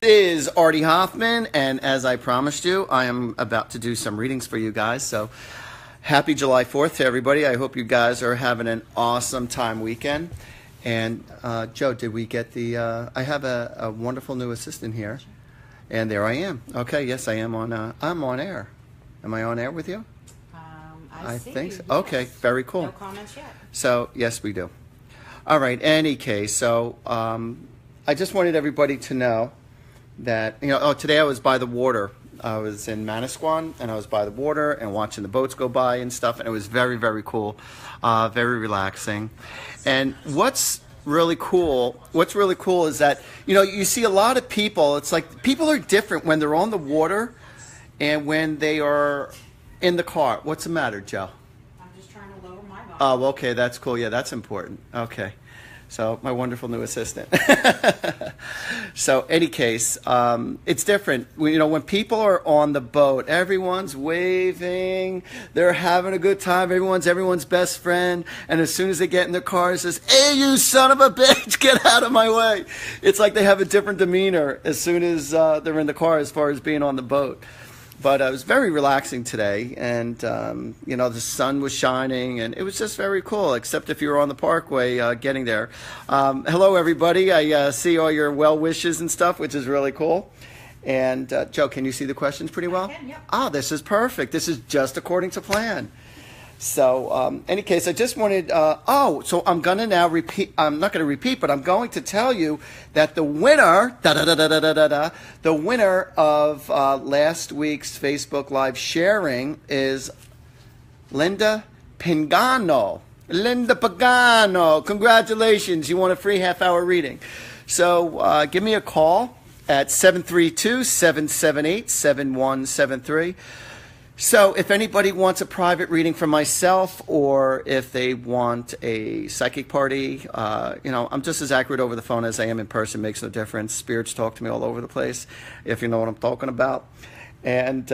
is Artie Hoffman, and as I promised you, I am about to do some readings for you guys. So happy July 4th to everybody. I hope you guys are having an awesome time weekend. And Joe, did we get the, I have a wonderful new assistant here, and there I am. Okay, yes, I am on, I'm on air. Am I on air with you? I think so. Yes. Okay, very cool. No comments yet. So, yes, we do. All right, any case, so I just wanted everybody to know that, today I was by the water. I was in Manasquan, and I was by the water and watching the boats go by and stuff, and it was very, very cool, very relaxing. And what's really cool is that, you see a lot of people, it's like people are different when they're on the water and when they are in the car. What's the matter, Joe? I'm just trying to lower my volume. Oh, okay, that's cool. Yeah, that's important. Okay. So, my wonderful new assistant. So, any case, it's different. When people are on the boat, everyone's waving, they're having a good time, everyone's best friend, and as soon as they get in their car, it says, "Hey, you son of a bitch, get out of my way." It's like they have a different demeanor as soon as they're in the car as far as being on the boat. But it was very relaxing today, and, the sun was shining, and it was just very cool, except if you were on the parkway getting there. Hello, everybody. I see all your well wishes and stuff, which is really cool. And, Joe, can you see the questions pretty well? I can, yep. Ah, this is perfect. This is just according to plan. So, any case, I just wanted, so I'm going to now repeat, I'm not going to repeat, but I'm going to tell you that the winner, the winner of last week's Facebook Live sharing is Linda Pagano. Linda Pagano, congratulations, you won a free half-hour reading. So, give me a call at 732-778-7173. So if anybody wants a private reading from myself, or if they want a psychic party, I'm just as accurate over the phone as I am in person. Makes no difference. Spirits talk to me all over the place, if you know what I'm talking about. And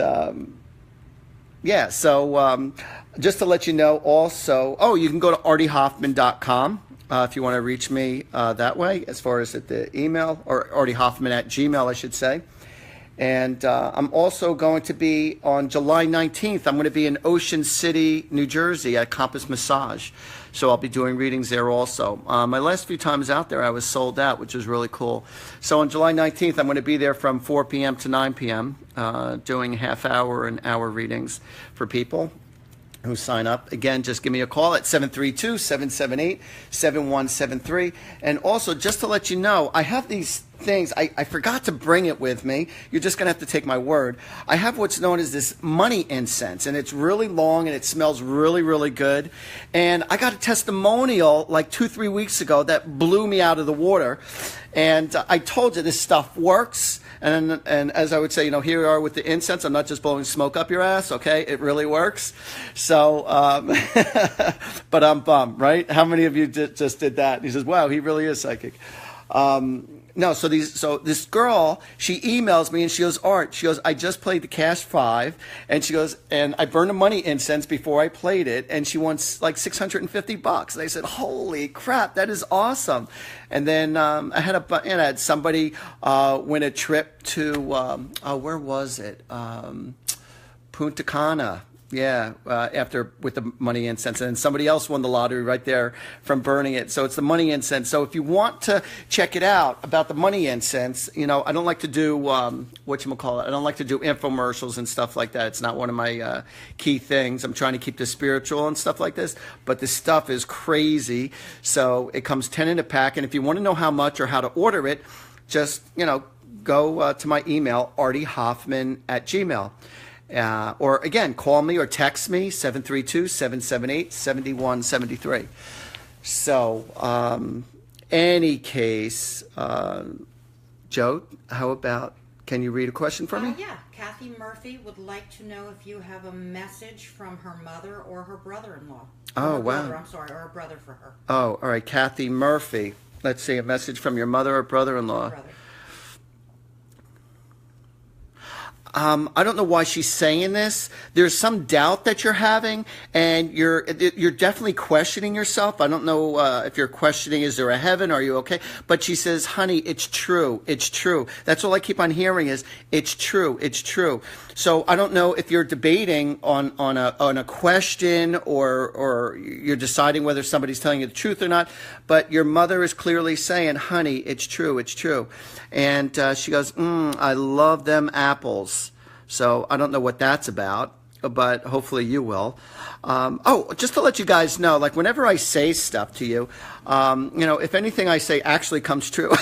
just to let you know also, you can go to artiehoffman.com if you want to reach me that way, as far as at the email, or artiehoffman@gmail, I should say. And I'm also going to be on July 19th. I'm going to be in Ocean City, New Jersey at Compass Massage. So I'll be doing readings there also. My last few times out there, I was sold out, which is really cool. So on July 19th, I'm going to be there from 4 p.m. to 9 p.m. Doing half-hour and hour readings for people who sign up. Again, just give me a call at 732-778-7173. And also, just to let you know, I have these things. I forgot to bring it with me. You're just going to have to take my word. I have what's known as this money incense, and it's really long, and it smells really, really good. And I got a testimonial like 2-3 weeks ago that blew me out of the water. And I told you this stuff works. And as I would say, here we are with the incense. I'm not just blowing smoke up your ass, okay? It really works. So, but I'm bummed, right? How many of you just did that? And he says, wow, he really is psychic. No, so this girl, she emails me and she goes, Art, I just played the Cash 5, and she goes, and I burned a money incense before I played it, and she wants like $650. And I said, holy crap, that is awesome. And then I had somebody win a trip to, where was it? Punta Cana. Yeah, with the money incense, and somebody else won the lottery right there from burning it. So it's the money incense. So if you want to check it out about the money incense, I don't like to do I don't like to do infomercials and stuff like that. It's not one of my key things. I'm trying to keep this spiritual and stuff like this, but this stuff is crazy. So it comes 10 in a pack, and if you want to know how much or how to order it, just go to my email, artiehoffman@gmail. Or again, call me or text me, 732-778-7173. So, any case, Joe, how about, can you read a question for me? Yeah. Kathy Murphy would like to know if you have a message from her mother or her brother-in-law. Oh, wow. Or a brother for her. Oh, all right. Kathy Murphy. Let's see, a message from your mother or brother-in-law. Brother. I don't know why she's saying this. There's some doubt that you're having, and you're definitely questioning yourself. I don't know if you're questioning, is there a heaven? Are you okay? But she says, honey, it's true. It's true. That's all I keep on hearing is, it's true. It's true. So I don't know if you're debating on a question or you're deciding whether somebody's telling you the truth or not. But your mother is clearly saying, honey, it's true. It's true. And she goes, I love them apples. So I don't know what that's about, but hopefully you will. Just to let you guys know, like whenever I say stuff to you, if anything I say actually comes true.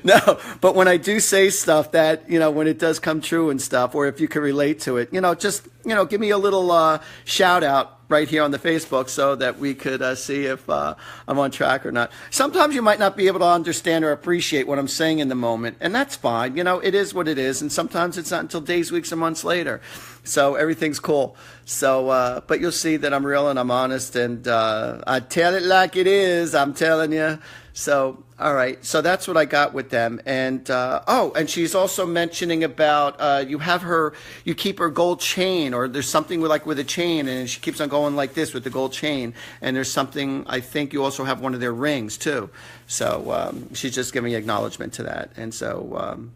No, but when I do say stuff that, when it does come true and stuff, or if you can relate to it, just, give me a little shout out right here on the Facebook so that we could see if I'm on track or not. Sometimes you might not be able to understand or appreciate what I'm saying in the moment, and that's fine. It is what it is, and sometimes it's not until days, weeks, and months later. So everything's cool. So, but you'll see that I'm real and I'm honest, and I tell it like it is, I'm telling you. So, all right. So that's what I got with them. And, and she's also mentioning about, you keep her gold chain, or there's something with a chain, and she keeps on going like this with the gold chain. And there's something, I think you also have one of their rings too. So, she's just giving acknowledgement to that. And so,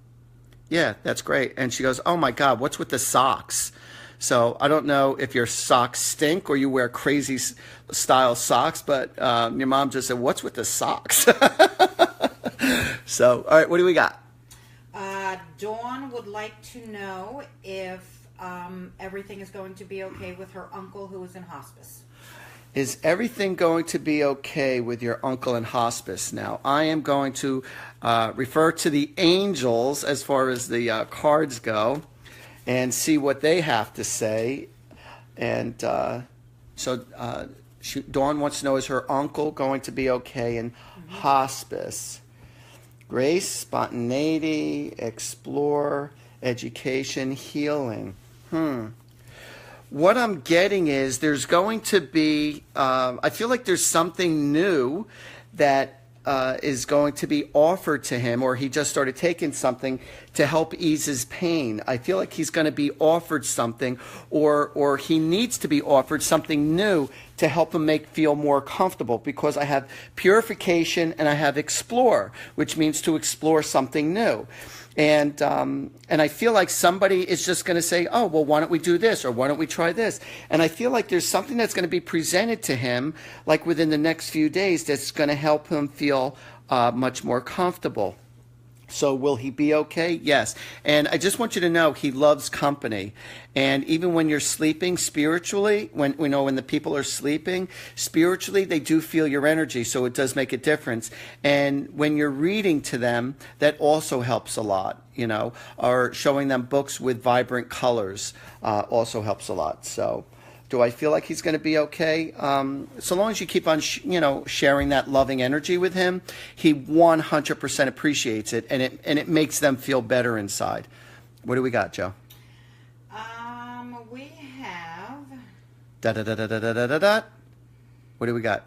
yeah, that's great. And she goes, oh my God, what's with the socks? So I don't know if your socks stink or you wear crazy style socks, but your mom just said, what's with the socks? So, all right, what do we got? Dawn would like to know if everything is going to be okay with her uncle who is in hospice. Is everything going to be okay with your uncle in hospice? Now, I am going to refer to the angels as far as the cards go, and see what they have to say. And Dawn wants to know, is her uncle going to be okay in hospice? Grace, spontaneity, explore, education, healing. What I'm getting is there's going to be, I feel like there's something new that is going to be offered to him, or he just started taking something to help ease his pain. I feel like he's going to be offered something, or he needs to be offered something new to help him feel more comfortable, because I have purification and I have explore, which means to explore something new. And I feel like somebody is just going to say, oh, well, why don't we do this? Or why don't we try this? And I feel like there's something that's going to be presented to him, like within the next few days, that's going to help him feel much more comfortable. So will he be okay? Yes. And I just want you to know he loves company. And even when you're sleeping spiritually, when the people are sleeping spiritually, they do feel your energy. So it does make a difference. And when you're reading to them, that also helps a lot, or showing them books with vibrant colors also helps a lot. So do I feel like he's going to be okay? So long as you keep on, sharing that loving energy with him, he 100% appreciates it, and it makes them feel better inside. What do we got, Joe? We have da da da da da da da da. What do we got?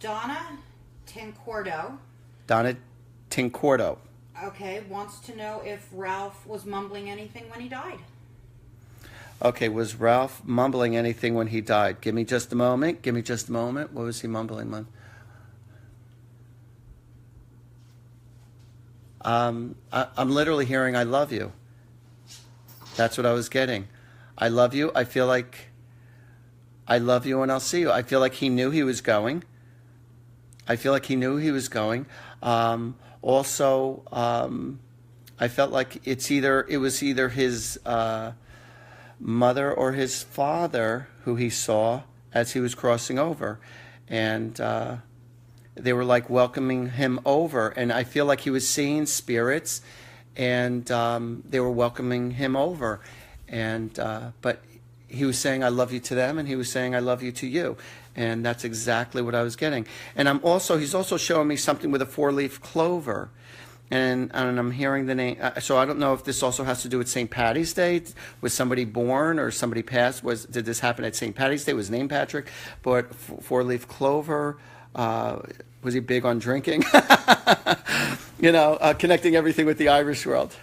Donna Tincordo. Donna Tincordo. Okay, wants to know if Ralph was mumbling anything when he died. Okay, was Ralph mumbling anything when he died? Give me just a moment. Give me just a moment. What was he mumbling, man? I'm literally hearing, I love you. That's what I was getting. I love you. I feel like I love you and I'll see you. I feel like he knew he was going. I feel like he knew he was going. Also, I felt like it was either his mother or his father who he saw as he was crossing over, and they were like welcoming him over, and I feel like he was seeing spirits, and they were welcoming him over, and but he was saying I love you to them, and he was saying I love you to you, and that's exactly what I was getting. And he's also showing me something with a 4-leaf clover. And I'm hearing the name. So I don't know if this also has to do with St. Patty's Day. Was somebody born or somebody passed? Did this happen at St. Patty's Day? Was named Patrick? But 4-leaf clover. Was he big on drinking? Connecting everything with the Irish world.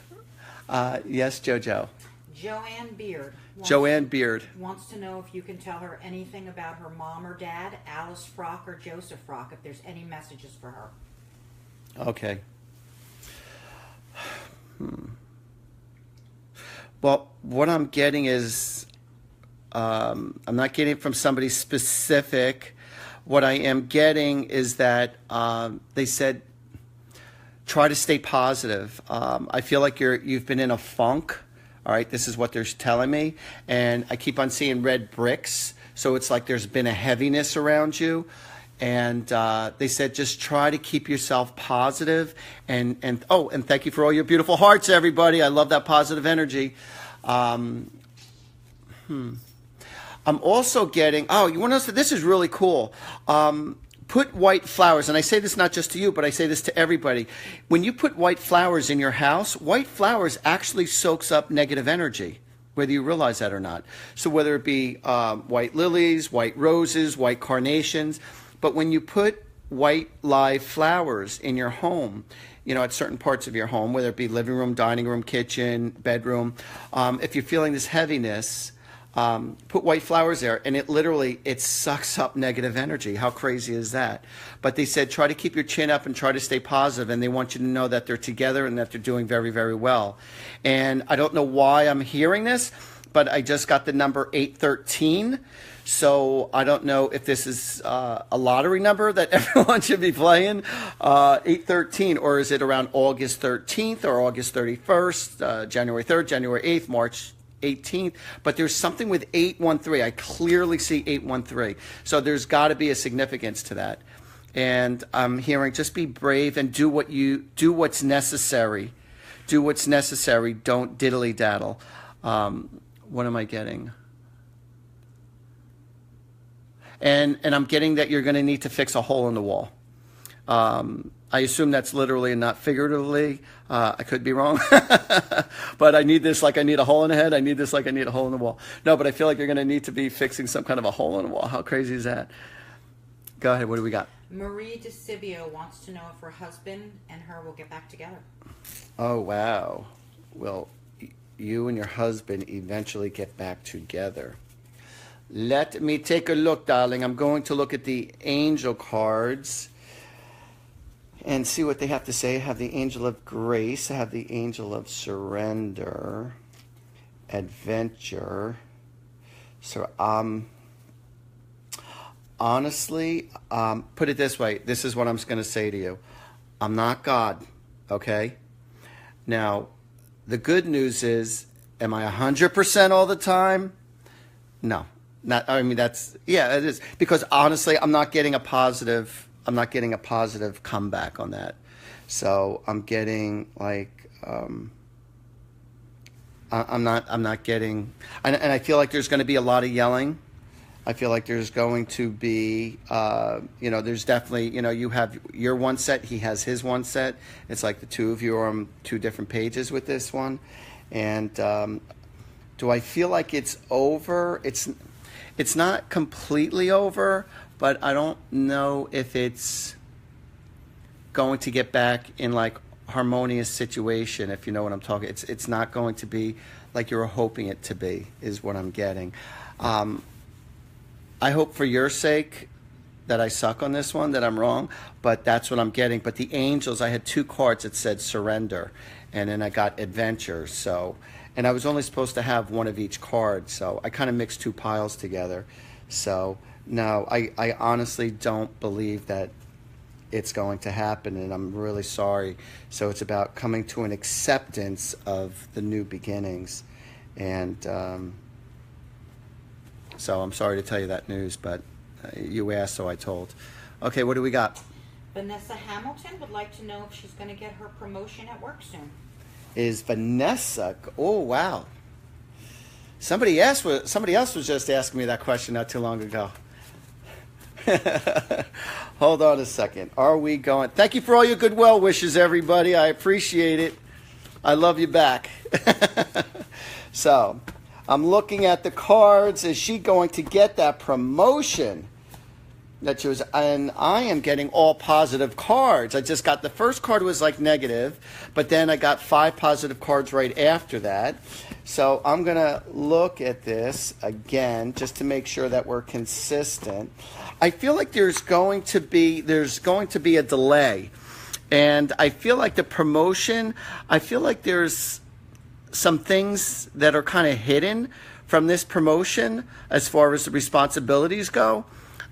Yes, JoJo. Joanne Beard. Joanne Beard. Wants to know if you can tell her anything about her mom or dad, Alice Frock or Joseph Frock, if there's any messages for her. Okay. Well, what I'm getting is, I'm not getting it from somebody specific. What I am getting is that they said, try to stay positive. I feel like you've been in a funk. All right, this is what they're telling me. And I keep on seeing red bricks. So it's like there's been a heaviness around you. And they said, just try to keep yourself positive. And thank you for all your beautiful hearts, everybody. I love that positive energy. I'm also getting, you want to know, this is really cool. Put white flowers, and I say this not just to you, but I say this to everybody. When you put white flowers in your house, white flowers actually soaks up negative energy, whether you realize that or not. So whether it be white lilies, white roses, white carnations, but when you put white live flowers in your home, at certain parts of your home, whether it be living room, dining room, kitchen, bedroom, if you're feeling this heaviness, put white flowers there, and it sucks up negative energy. How crazy is that? But they said, try to keep your chin up and try to stay positive, and they want you to know that they're together and that they're doing very, very well. And I don't know why I'm hearing this, but I just got the number 813. So I don't know if this is a lottery number that everyone should be playing, 813, or is it around August 13th or August 31st, January 3rd, January 8th, March 18th, but there's something with 813. I clearly see 813. So there's got to be a significance to that. And I'm hearing, just be brave and do what's necessary. Do what's necessary. Don't diddly daddle. What am I getting? And I'm getting that you're going to need to fix a hole in the wall. I assume that's literally and not figuratively. I could be wrong. But I need this like I need a hole in the head. I need this like I need a hole in the wall. No, but I feel like you're going to need to be fixing some kind of a hole in the wall. How crazy is that? Go ahead. What do we got? Marie DeCivio wants to know if her husband and her will get back together. Oh, wow. Well, you and your husband eventually get back together. Let me take a look, darling. I'm going to look at the angel cards and see what they have to say. I have the angel of grace. I have the angel of surrender, adventure. So, honestly, put it this way. This is what I'm going to say to you. I'm not God, okay? Now, the good news is, am I 100% all the time? No. It is. Because honestly, I'm not getting a positive comeback on that. So I'm getting like, I'm not getting, and I feel like there's going to be a lot of yelling. I feel like there's going to be, there's definitely, you have your one set, he has his one set. It's like the two of you are on two different pages with this one. And do I feel like it's over? It's not completely over, but I don't know if it's going to get back in like harmonious situation, if you know what I'm talking. It's not going to be like you're hoping it to be, is what I'm getting. I hope for your sake that I suck on this one, that I'm wrong, but that's what I'm getting. But the angels, I had two cards that said surrender, and then I got adventure. So, and I was only supposed to have one of each card, so I kind of mixed two piles together. So, no, I honestly don't believe that it's going to happen, and I'm really sorry. So it's about coming to an acceptance of the new beginnings. And so I'm sorry to tell you that news, but you asked, so I told. Okay, what do we got? Vanessa Hamilton would like to know if she's going to get her promotion at work soon. Is Vanessa? Oh, wow. Somebody else was just asking me that question not too long ago. Hold on a second. Are we going? Thank you for all your good well wishes, everybody. I appreciate it. I love you back. So, I'm looking at the cards. Is she going to get that promotion? that she was, and I am getting all positive cards. I just got, the first card was like negative, but then I got 5 positive cards right after that. So I'm going to look at this again just to make sure that we're consistent. I feel like there's going to be a delay. And I feel like the promotion, I feel like there's some things that are kind of hidden from this promotion as far as the responsibilities go.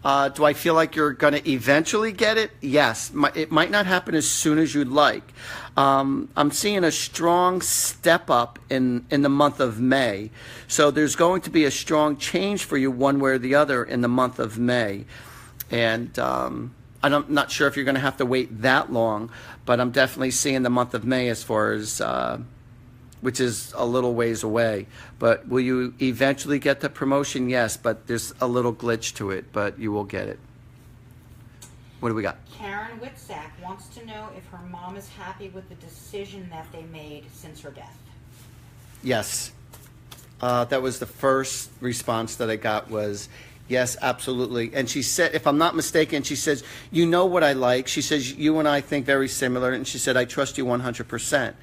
Do I feel like you're going to eventually get it? Yes. It might not happen as soon as you'd like. I'm seeing a strong step up in the month of May. So there's going to be a strong change for you one way or the other in the month of May. And I'm not sure if you're going to have to wait that long, but I'm definitely seeing the month of May as far as, which is a little ways away. But will you eventually get the promotion? Yes, but there's a little glitch to it, but you will get it. What do we got? Karen Whitsack wants to know if her mom is happy with the decision that they made since her death. Yes. That was the first response that I got was, yes, absolutely. And she said, if I'm not mistaken, she says, you know what I like. She says, you and I think very similar. And she said, I trust you 100%.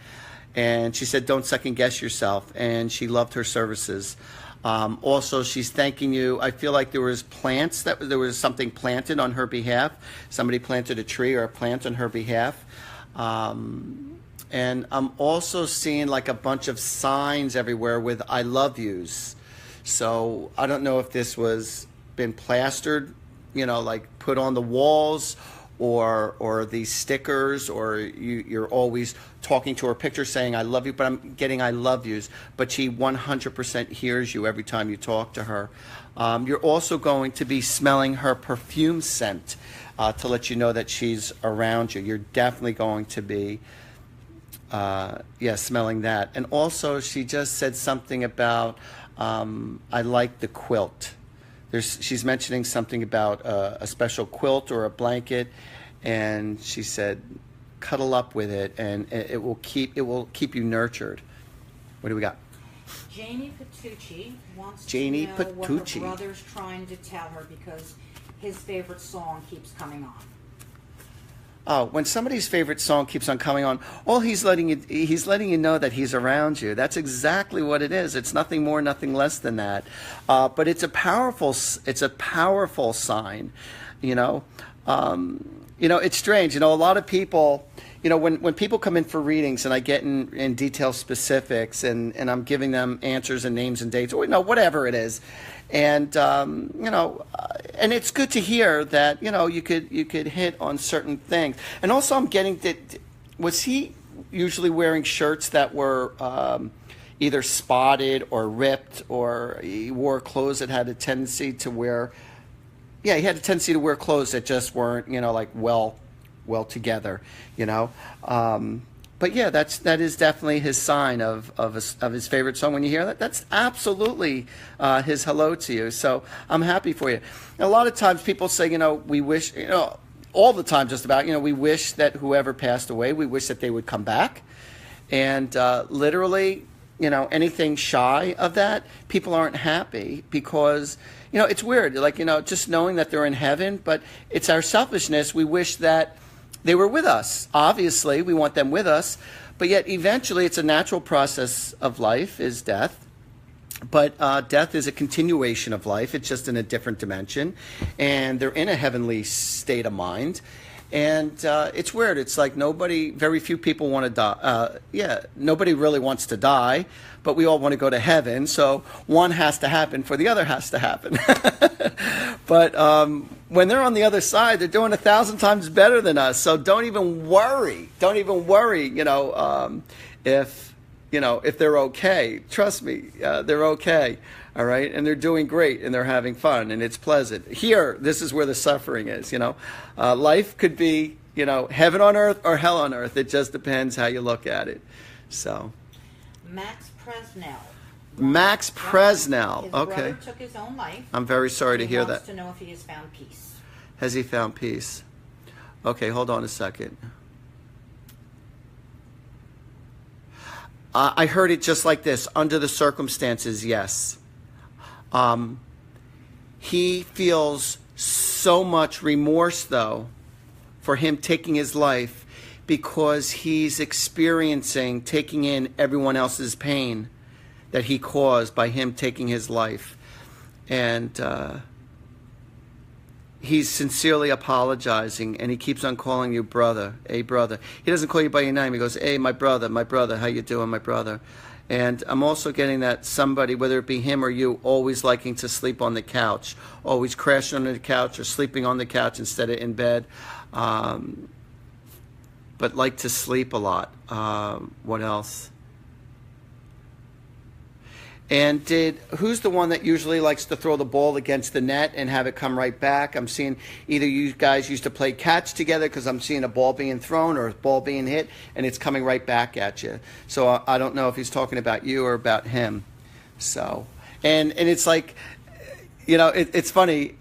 And she said, don't second guess yourself. And she loved her services. Also, she's thanking you. I feel like there was something planted on her behalf. Somebody planted a tree or a plant on her behalf. And I'm also seeing like a bunch of signs everywhere with I love yous. So I don't know if this was been plastered, like put on the walls, or these stickers, or you're always talking to her picture saying I love you, but I'm getting I love yous, but she 100% hears you every time you talk to her. You're also going to be smelling her perfume scent to let you know that she's around you. You're definitely going to be smelling that. And also she just said something about I like the quilt. She's mentioning something about a special quilt or a blanket, and she said, cuddle up with it, and it will keep you nurtured. What do we got? Jamie Patucci wants to know what her brother's trying to tell her because his favorite song keeps coming on. Oh, when somebody's favorite song keeps on coming on, he's letting you know that he's around you. That's exactly what it is. It's nothing more, nothing less than that. But it's a powerful sign. It's strange. A lot of people, when people come in for readings and I get in detailed specifics and I'm giving them answers and names and dates, or whatever it is. And and it's good to hear that you could hit on certain things. And also, I'm getting that, was he usually wearing shirts that were either spotted or ripped, or he wore clothes that had a tendency to wear? Yeah, he had a tendency to wear clothes that just weren't like well together. But yeah, that is definitely his sign of his favorite song. When you hear that, that's absolutely his hello to you. So I'm happy for you. And a lot of times people say, we wish, all the time just about, we wish that whoever passed away, we wish that they would come back. And literally, anything shy of that, people aren't happy because, it's weird. Like, just knowing that they're in heaven, but it's our selfishness. We wish that they were with us. Obviously, we want them with us, but yet eventually it's a natural process of life is death. But death is a continuation of life. It's just in a different dimension, and they're in a heavenly state of mind. And it's weird. It's like very few people want to die. Nobody really wants to die, but we all want to go to heaven. So one has to happen for the other has to happen. But when they're on the other side, they're doing 1,000 times better than us. So don't even worry. Don't even worry, if they're okay. Trust me, they're okay. All right, and they're doing great, and they're having fun, and it's pleasant. Here, this is where the suffering is. Life could be, heaven on earth or hell on earth. It just depends how you look at it. So, Max Presnell. His okay. Brother took his own life. I'm very sorry to hear that. He wants to know if he has found peace. Has he found peace? Okay, hold on a second. I heard it just like this. Under the circumstances, yes. He feels so much remorse, though, for him taking his life because he's experiencing taking in everyone else's pain that he caused by him taking his life. And he's sincerely apologizing, and he keeps on calling you brother, hey brother. He doesn't call you by your name. He goes, hey, my brother, how you doing, my brother? And I'm also getting that somebody, whether it be him or you, always liking to sleep on the couch, always crashing on the couch or sleeping on the couch instead of in bed, but like to sleep a lot. What else? And who's the one that usually likes to throw the ball against the net and have it come right back? I'm seeing either you guys used to play catch together, because I'm seeing a ball being thrown or a ball being hit, and it's coming right back at you. So I don't know if he's talking about you or about him. So, and it's like, you know, it's funny.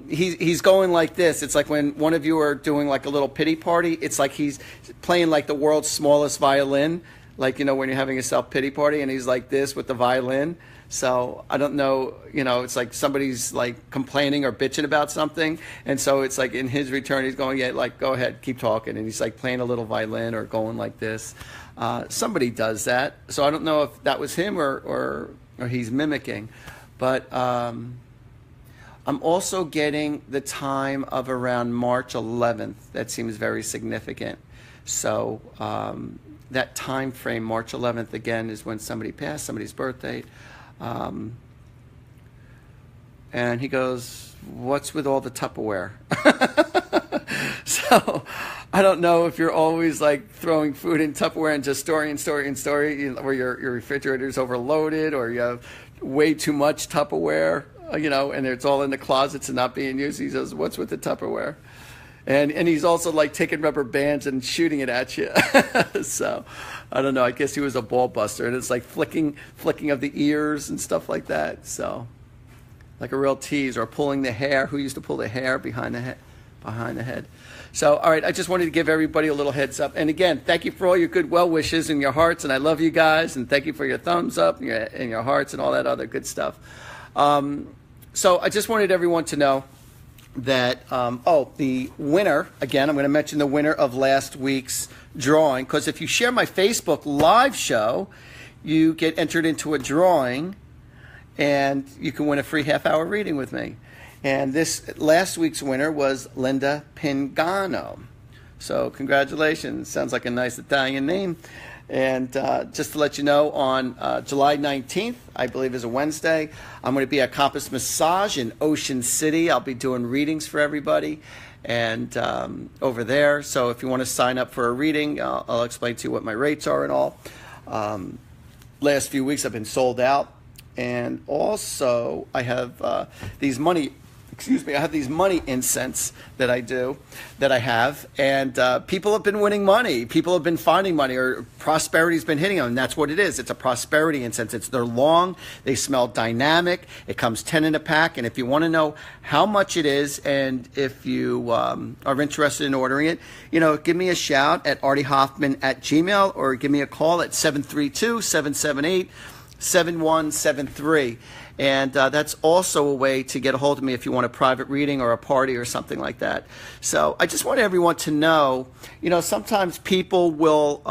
He's going like this. It's like when one of you are doing like a little pity party, it's like he's playing like the world's smallest violin. Like, you know, when you're having a self-pity party and he's like this with the violin. So I don't know, you know, it's like somebody's like complaining or bitching about something. And so it's like in his return, he's going, yeah, like, go ahead, keep talking. And he's like playing a little violin or going like this. Somebody does that. So I don't know if that was him or he's mimicking. But I'm also getting the time of around March 11th. That seems very significant. So that time frame, March 11th, again, is when somebody passed, somebody's birthday. And he goes, what's with all the Tupperware? So I don't know if you're always like throwing food in Tupperware and just story, where your refrigerator's overloaded, or you have way too much Tupperware, you know, and it's all in the closets and not being used. He says, what's with the Tupperware? And he's also like taking rubber bands and shooting it at you. So I don't know. I guess he was a ball buster, and it's like flicking of the ears and stuff like that. So like a real tease, or pulling the hair. Who used to pull the hair behind the head? So all right, I just wanted to give everybody a little heads up. And again, thank you for all your good well wishes and your hearts, and I love you guys. And thank you for your thumbs up and your hearts and all that other good stuff. So I just wanted everyone to know that, the winner, again, I'm going to mention the winner of last week's drawing, because if you share my Facebook live show, you get entered into a drawing, and you can win a free half-hour reading with me. And this last week's winner was Linda Pingano. So congratulations. Sounds like a nice Italian name. And just to let you know, on July 19th, I believe is a Wednesday, I'm going to be at Compass Massage in Ocean City. I'll be doing readings for everybody and over there. So if you want to sign up for a reading, I'll explain to you what my rates are and all. Last few weeks I've been sold out. And also I have these money incense that I have, and people have been winning money. People have been finding money, or prosperity's been hitting them, and that's what it is. It's a prosperity incense. They're long, they smell dynamic, it comes 10 in a pack, and if you want to know how much it is, and if you are interested in ordering it, you know, give me a shout at artiehoffman@gmail.com, or give me a call at 732-778-7173. And that's also a way to get a hold of me if you want a private reading or a party or something like that. So I just want everyone to know, you know, sometimes people will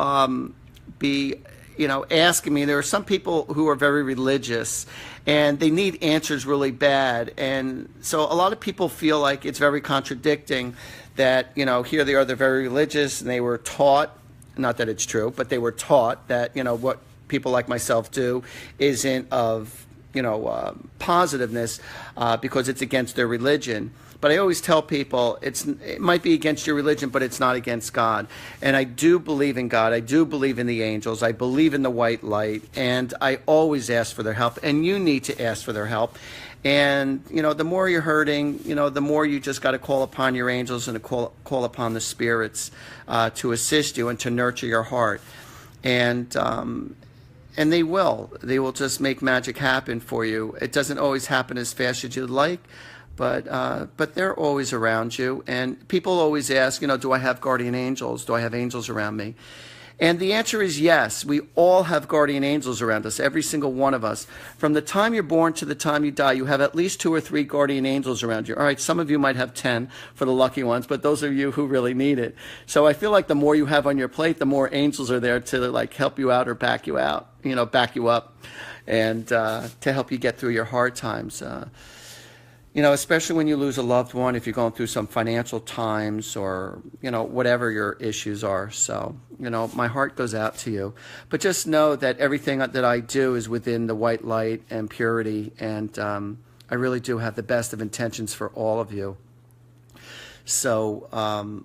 be, you know, asking me. There are some people who are very religious, and they need answers really bad. And so a lot of people feel like it's very contradicting that, you know, here they are, they're very religious, and they were taught, not that it's true, but they were taught that, you know, what people like myself do isn't of, you know, positiveness because it's against their religion. But I always tell people it might be against your religion, but it's not against God. And I do believe in God. I do believe in the angels. I believe in the white light. And I always ask for their help. And you need to ask for their help. And, you know, the more you're hurting, you know, the more you just got to call upon your angels and to call upon the spirits to assist you and to nurture your heart. And they will just make magic happen for you. It doesn't always happen as fast as you'd like, but they're always around you. And people always ask, you know, do I have guardian angels? Do I have angels around me? And the answer is yes. We all have guardian angels around us, every single one of us. From the time you're born to the time you die, you have at least 2 or 3 guardian angels around you. All right, some of you might have 10 for the lucky ones, but those are you who really need it. So I feel like the more you have on your plate, the more angels are there to like help you out or back you out, back you up, and to help you get through your hard times. Especially when you lose a loved one, if you're going through some financial times or, whatever your issues are. So, my heart goes out to you. But just know that everything that I do is within the white light and purity. And I really do have the best of intentions for all of you. So,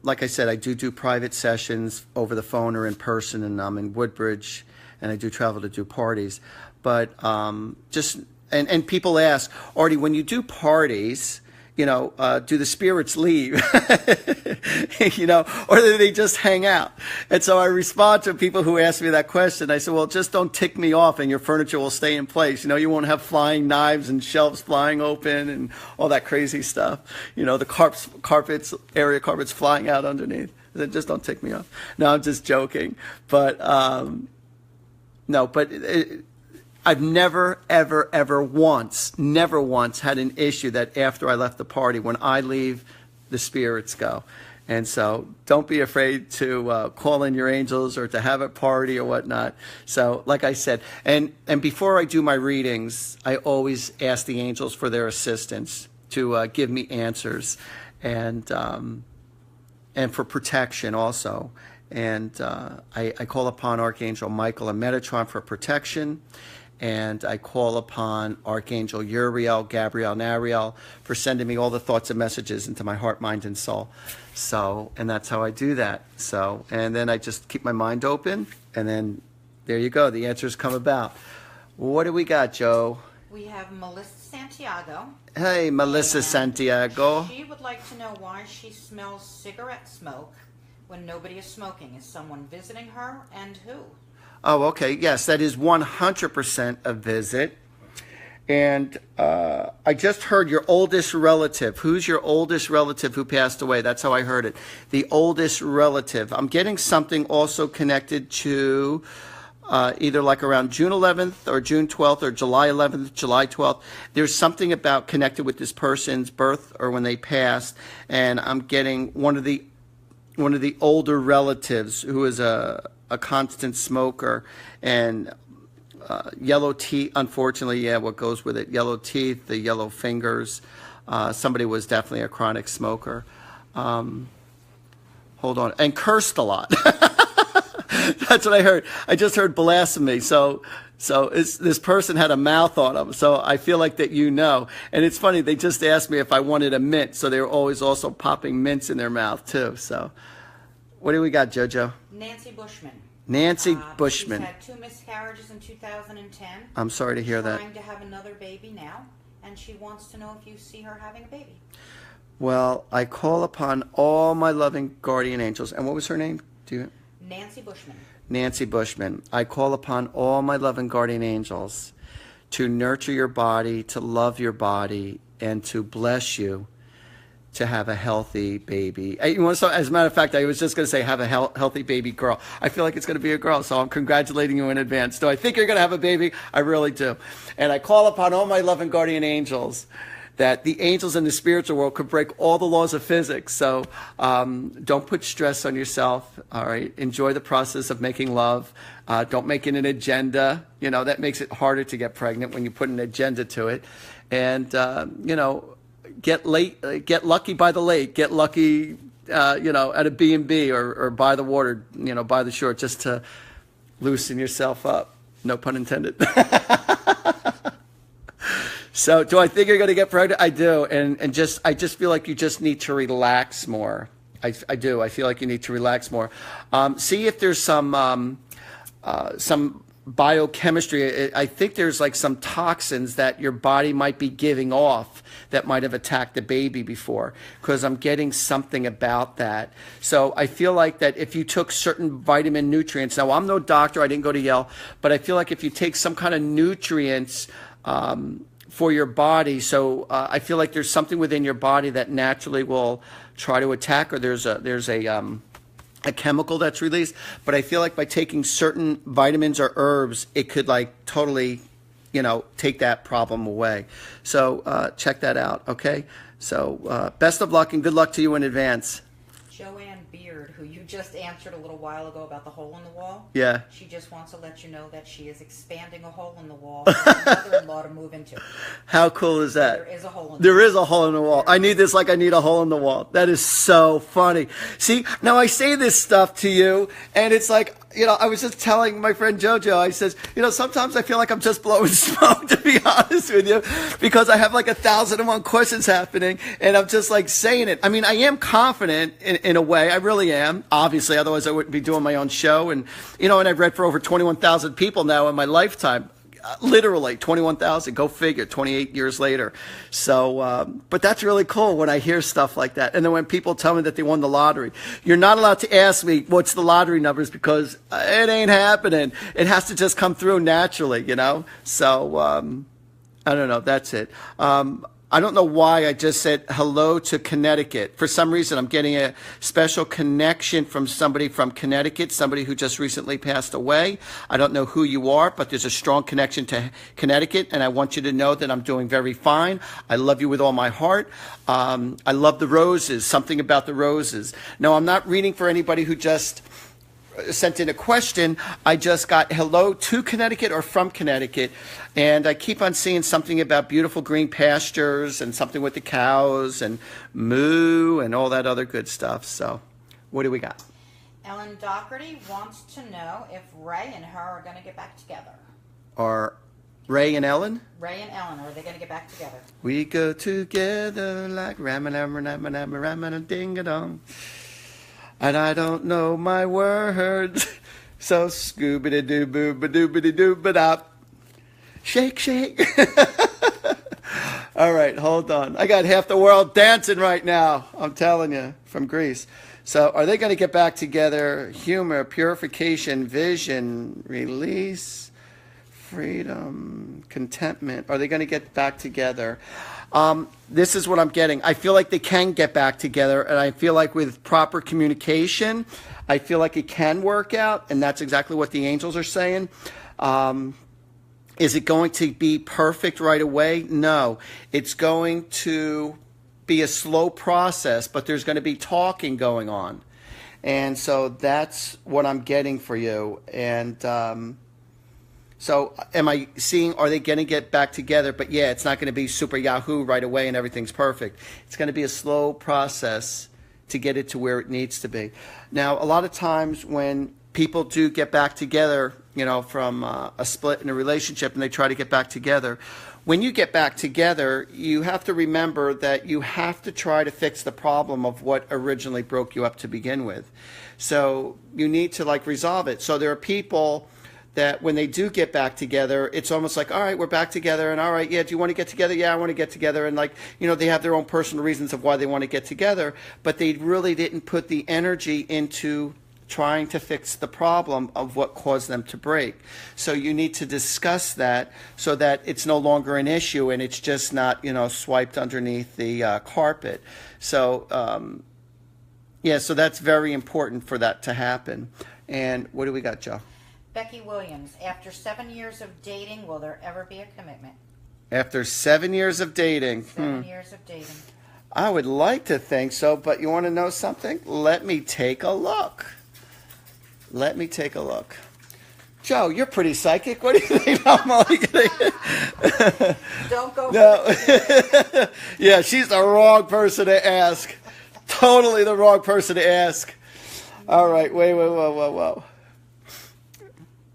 like I said, I do private sessions over the phone or in person. And I'm in Woodbridge. And I do travel to do parties. But And people ask, Artie, when you do parties, do the spirits leave? Or do they just hang out? And so I respond to people who ask me that question. I say, well, just don't tick me off and your furniture will stay in place. You won't have flying knives and shelves flying open and all that crazy stuff. The area carpets flying out underneath. Just don't tick me off. No, I'm just joking. But, I've never, ever, ever never once had an issue that after I left the party, when I leave, the spirits go. And so don't be afraid to call in your angels or to have a party or whatnot. So like I said, and before I do my readings, I always ask the angels for their assistance to give me answers and for protection also. And I call upon Archangel Michael and Metatron for protection. And I call upon Archangel Uriel, Gabriel, and Ariel for sending me all the thoughts and messages into my heart, mind, and soul. So, and that's how I do that. So, and then I just keep my mind open, and then there you go. The answers come about. What do we got, Joe? We have Melissa Santiago. Hey, Melissa Santiago. She would like to know why she smells cigarette smoke when nobody is smoking. Is someone visiting her, and who? Oh, okay. Yes, that is 100% a visit. And I just heard your oldest relative. Who's your oldest relative who passed away? That's how I heard it. The oldest relative. I'm getting something also connected to either like around June 11th or June 12th or July 11th, July 12th. There's something about connected with this person's birth or when they passed. And I'm getting one of the older relatives who is a constant smoker and yellow teeth. Unfortunately, yeah, what goes with it? Yellow teeth, the yellow fingers. Somebody was definitely a chronic smoker. Hold on. And cursed a lot. That's what I heard. I just heard blasphemy. So this person had a mouth on them. So I feel like that And it's funny, they just asked me if I wanted a mint. So they were always also popping mints in their mouth too. So what do we got, JoJo? Nancy Bushman. Nancy Bushman. She's had 2 miscarriages in 2010. I'm sorry to hear that. Trying to have another baby now, and she wants to know if you see her having a baby. Well, I call upon all my loving guardian angels. And what was her name? Nancy Bushman. Nancy Bushman. I call upon all my loving guardian angels to nurture your body, to love your body, and to bless you to have a healthy baby. As a matter of fact, I was just going to say have a healthy baby girl. I feel like it's going to be a girl, so I'm congratulating you in advance. Do I think you're going to have a baby? I really do. And I call upon all my loving guardian angels that the angels in the spiritual world could break all the laws of physics. So don't put stress on yourself, all right? Enjoy the process of making love. Don't make it an agenda. That makes it harder to get pregnant when you put an agenda to it. And, get lucky by the lake, get lucky, at a B&B or by the water, by the shore, just to loosen yourself up. No pun intended. So do I think you're going to get pregnant? I do. And I just feel like you just need to relax more. I do. I feel like you need to relax more. See if there's some biochemistry. I think there's like some toxins that your body might be giving off that might have attacked the baby before, because I'm getting something about that. So I feel like that if you took certain vitamin nutrients, now I'm no doctor, I didn't go to Yale, but I feel like if you take some kind of nutrients for your body, so I feel like there's something within your body that naturally will try to attack, or there's a a chemical that's released, but I feel like by taking certain vitamins or herbs, it could like totally, take that problem away. So check that out, okay? So best of luck and good luck to you in advance. Joanne Beer, who you just answered a little while ago about the hole in the wall. Yeah. She just wants to let you know that she is expanding a hole in the wall for her mother-in-law to move into. How cool is that? There is a hole in the wall. There is a hole in the wall. I need this like I need a hole in the wall. That is so funny. See, now I say this stuff to you, and it's like, I was just telling my friend JoJo, I says, sometimes I feel like I'm just blowing smoke, to be honest with you, because I have like 1,001 questions happening, and I'm just like saying it. I mean, I am confident in a way. I really am, obviously, otherwise I wouldn't be doing my own show. And, and I've read for over 21,000 people now in my lifetime. Literally 21,000, go figure, 28 years later. So, but that's really cool when I hear stuff like that. And then when people tell me that they won the lottery, you're not allowed to ask me what's the lottery numbers because it ain't happening. It has to just come through naturally, So, I don't know. That's it. I don't know why I just said hello to Connecticut. For some reason, I'm getting a special connection from somebody from Connecticut, somebody who just recently passed away. I don't know who you are, but there's a strong connection to Connecticut, and I want you to know that I'm doing very fine. I love you with all my heart. I love the roses, something about the roses. No, I'm not reading for anybody who just sent in a question. I just got hello to Connecticut or from Connecticut, and I keep on seeing something about beautiful green pastures and something with the cows and moo and all that other good stuff. So what do we got? Ellen Daugherty wants to know if Ray and her are going to get back together. Are Ray and Ellen? Ray and Ellen, are they going to get back together? We go together like ram-a-lam-a-lam-a-ram-a-ding-a-dong. And I don't know my words, so scoobity-doo-boo-ba-doo-ba-doo-ba-dop. Shake, shake. All right, hold on. I got half the world dancing right now, I'm telling you, from Greece. So are they going to get back together? Humor, purification, vision, release, freedom, contentment. Are they going to get back together? This is what I'm getting. I feel like they can get back together, and I feel like with proper communication, I feel like it can work out, and that's exactly what the angels are saying. Is it going to be perfect right away? No. It's going to be a slow process, but there's going to be talking going on. And so that's what I'm getting for you. And so am I seeing, are they going to get back together? But yeah, it's not going to be super Yahoo right away and everything's perfect. It's going to be a slow process to get it to where it needs to be. Now, a lot of times when people do get back together, from a split in a relationship and they try to get back together, when you get back together, you have to remember that you have to try to fix the problem of what originally broke you up to begin with. So you need to resolve it. So there are people that when they do get back together, it's almost like, all right, we're back together, and all right, yeah, do you want to get together? Yeah, I want to get together. And they have their own personal reasons of why they want to get together, but they really didn't put the energy into trying to fix the problem of what caused them to break. So you need to discuss that so that it's no longer an issue and it's just not, swiped underneath the carpet. So, so that's very important for that to happen. And what do we got, Joe? Becky Williams, after 7 years of dating, will there ever be a commitment? After 7 years of dating. 7 years of dating. I would like to think so, but you want to know something? Let me take a look. Joe, you're pretty psychic. What do you think? I'm only kidding. Don't go. No. Yeah, she's the wrong person to ask. Totally the wrong person to ask. All right, wait, whoa.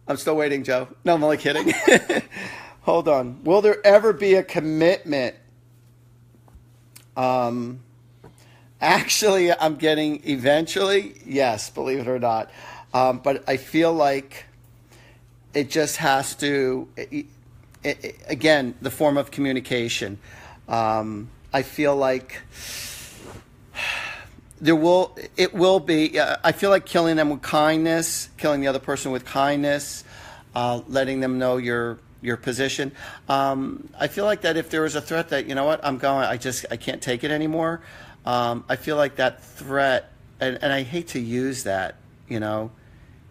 I'm still waiting, Joe. No, I'm only kidding. Hold on. Will there ever be a commitment? Actually, I'm getting eventually, yes, believe it or not. But I feel like it just has to, again, the form of communication. I feel like it will be, I feel like killing them with kindness, killing the other person with kindness, letting them know your position. I feel like that if there was a threat that, I can't take it anymore. I feel like that threat and I hate to use that, you know,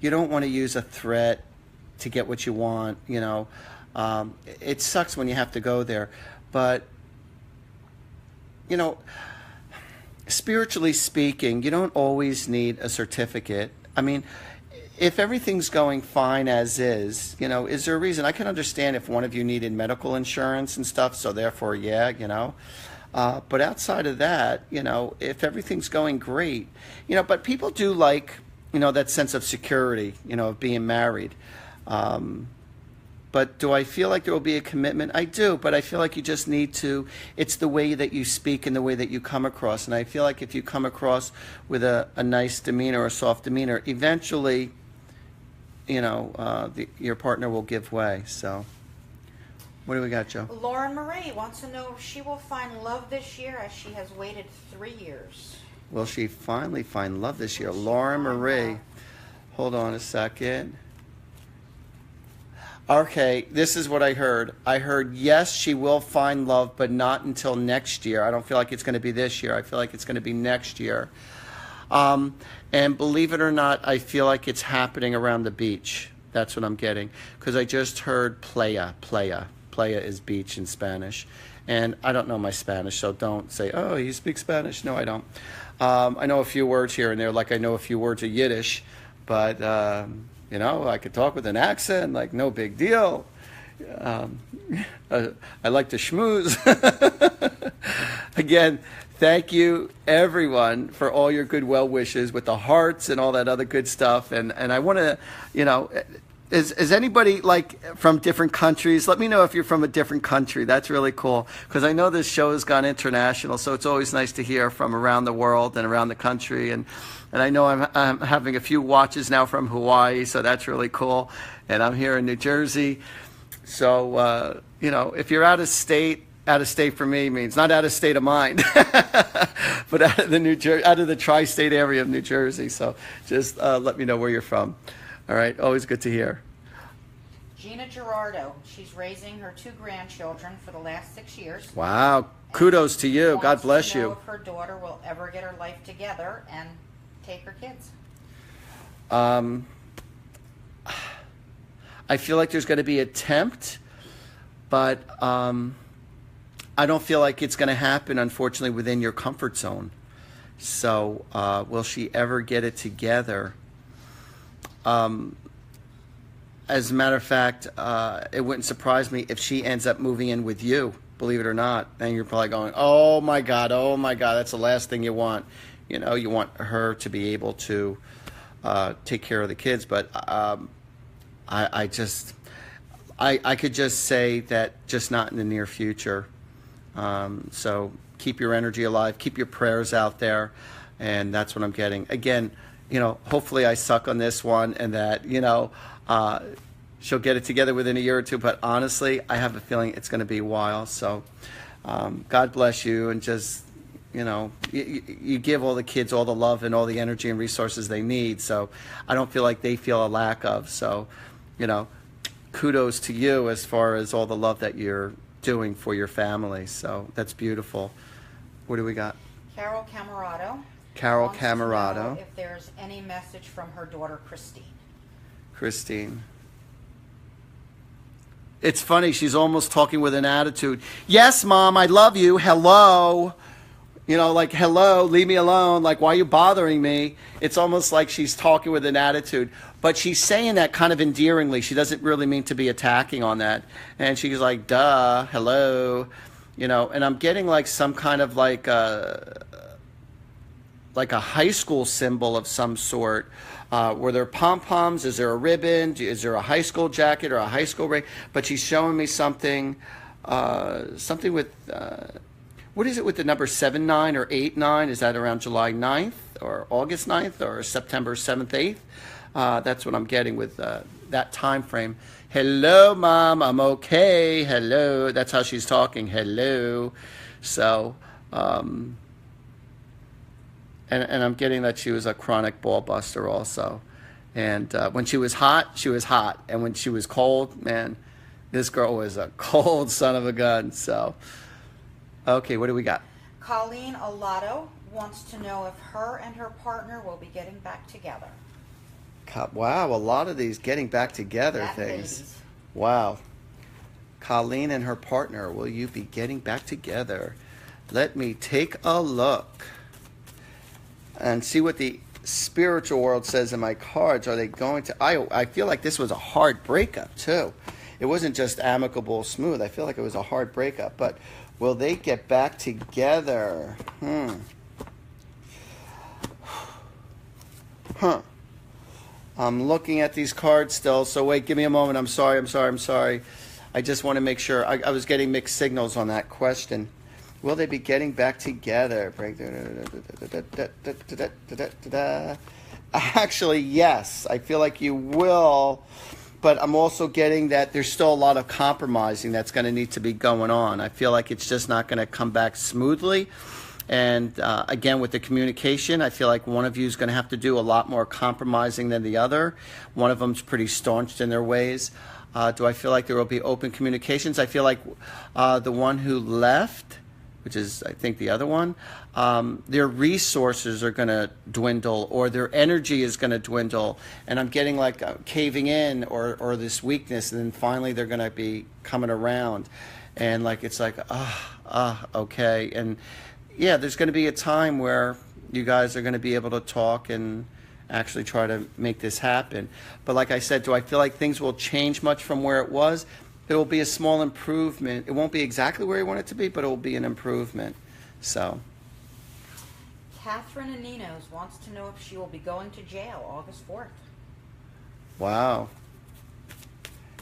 you don't want to use a threat to get what you want, you know. It sucks when you have to go there, but, you know, spiritually speaking, you don't always need a certificate. I mean, if everything's going fine as is, you know, is there a reason? I can understand if one of you needed medical insurance and stuff, so therefore, yeah, you know. But outside of that, you know, if everything's going great, you know, but people do like, you know, that sense of security, you know, of being married. But do I feel like there will be a commitment? I do, but I feel like you just need to, it's the way that you speak and the way that you come across. And I feel like if you come across with a nice demeanor or a soft demeanor, eventually, you know, your partner will give way. So, what do we got, Joe? Lauren Marie wants to know if she will find love this year as she has waited 3 years. Will she finally find love this year? Lauren Marie. Hold on a second. Okay, this is what I heard. I heard, yes, she will find love, but not until next year. I don't feel like it's going to be this year. I feel like it's going to be next year. And believe it or not, I feel like it's happening around the beach. That's what I'm getting. Because I just heard playa. Playa is beach in Spanish. And I don't know my Spanish, so don't say, oh, you speak Spanish. No, I don't. I know a few words here and there, like I know a few words of Yiddish. But, you know, I could talk with an accent, like no big deal. I like to schmooze. Again, thank you, everyone, for all your good well wishes with the hearts and all that other good stuff. And I want to, you know, is anybody like from different countries? Let me know if you're from a different country. That's really cool because I know this show has gone international, so it's always nice to hear from around the world and around the country. And I know I'm having a few watches now from Hawaii, so that's really cool. And I'm here in New Jersey. So, you know, if you're out of state for me means not out of state of mind, but out of the tri-state area of New Jersey. So just let me know where you're from. All right, always good to hear. Gina Gerardo, she's raising her 2 grandchildren for the last 6 years. Wow, kudos to you. God bless you. If her daughter will ever get her life together and take her kids. I feel like there's going to be an attempt, but I don't feel like it's going to happen, unfortunately, within your comfort zone. So will she ever get it together? As a matter of fact, it wouldn't surprise me if she ends up moving in with you, believe it or not. And you're probably going, oh my God, that's the last thing you want. You know, you want her to be able to take care of the kids. But I could just say that just not in the near future. So keep your energy alive, keep your prayers out there. And that's what I'm getting. Again, you know, hopefully I suck on this one and that, you know, she'll get it together within a year or two. But honestly, I have a feeling it's going to be a while. So God bless you. And just, you know, you give all the kids all the love and all the energy and resources they need. So I don't feel like they feel a lack of. So, you know, kudos to you as far as all the love that you're doing for your family. So that's beautiful. What do we got? Cheryl Camerado. Carol wants Camerado. to know if there's any message from her daughter Christine. It's funny, she's almost talking with an attitude. Yes, Mom, I love you. Hello. You know, like, hello, leave me alone. Like, why are you bothering me? It's almost like she's talking with an attitude. But she's saying that kind of endearingly. She doesn't really mean to be attacking on that. And she's like, duh, hello. You know, and I'm getting like some kind of like a high school symbol of some sort. Were there pom-poms? Is there a ribbon? Is there a high school jacket or a high school ring? But she's showing me something with, what is it with the number 7-9 or 8-9? Is that around July 9th or August 9th or September 7th, 8th? That's what I'm getting with that time frame. Hello, Mom, I'm okay. Hello. That's how she's talking. Hello. So, and I'm getting that she was a chronic ball buster also. And when she was hot, she was hot. And when she was cold, man, this girl was a cold son of a gun. So, okay, what do we got? Colleen Alato wants to know if her and her partner will be getting back together. Wow, a lot of these getting back together That things. babies. Wow. Colleen and her partner, will you be getting back together? Let me take a look and see what the spiritual world says in my cards. Are they going to... I feel like this was a hard breakup, too. It wasn't just amicable, smooth. I feel like it was a hard breakup. But will they get back together? I'm looking at these cards still, so wait, give me a moment. I'm sorry. I just want to make sure. I was getting mixed signals on that question. Will they be getting back together? Actually, yes. I feel like you will, but I'm also getting that there's still a lot of compromising that's going to need to be going on. I feel like it's just not going to come back smoothly. And again, with the communication, I feel like one of you is going to have to do a lot more compromising than the other. One of them's pretty staunched in their ways. Do I feel like there will be open communications? I feel like the one who left, which is, I think, the other one, their resources are going to dwindle, or their energy is going to dwindle. And I'm getting like caving in or this weakness, and then finally they're going to be coming around. And like it's like, okay. And yeah, there's going to be a time where you guys are going to be able to talk and actually try to make this happen. But like I said, do I feel like things will change much from where it was? It will be a small improvement. It won't be exactly where you want it to be, but it will be an improvement. So. Katherine Aminos wants to know if she will be going to jail August 4th. Wow.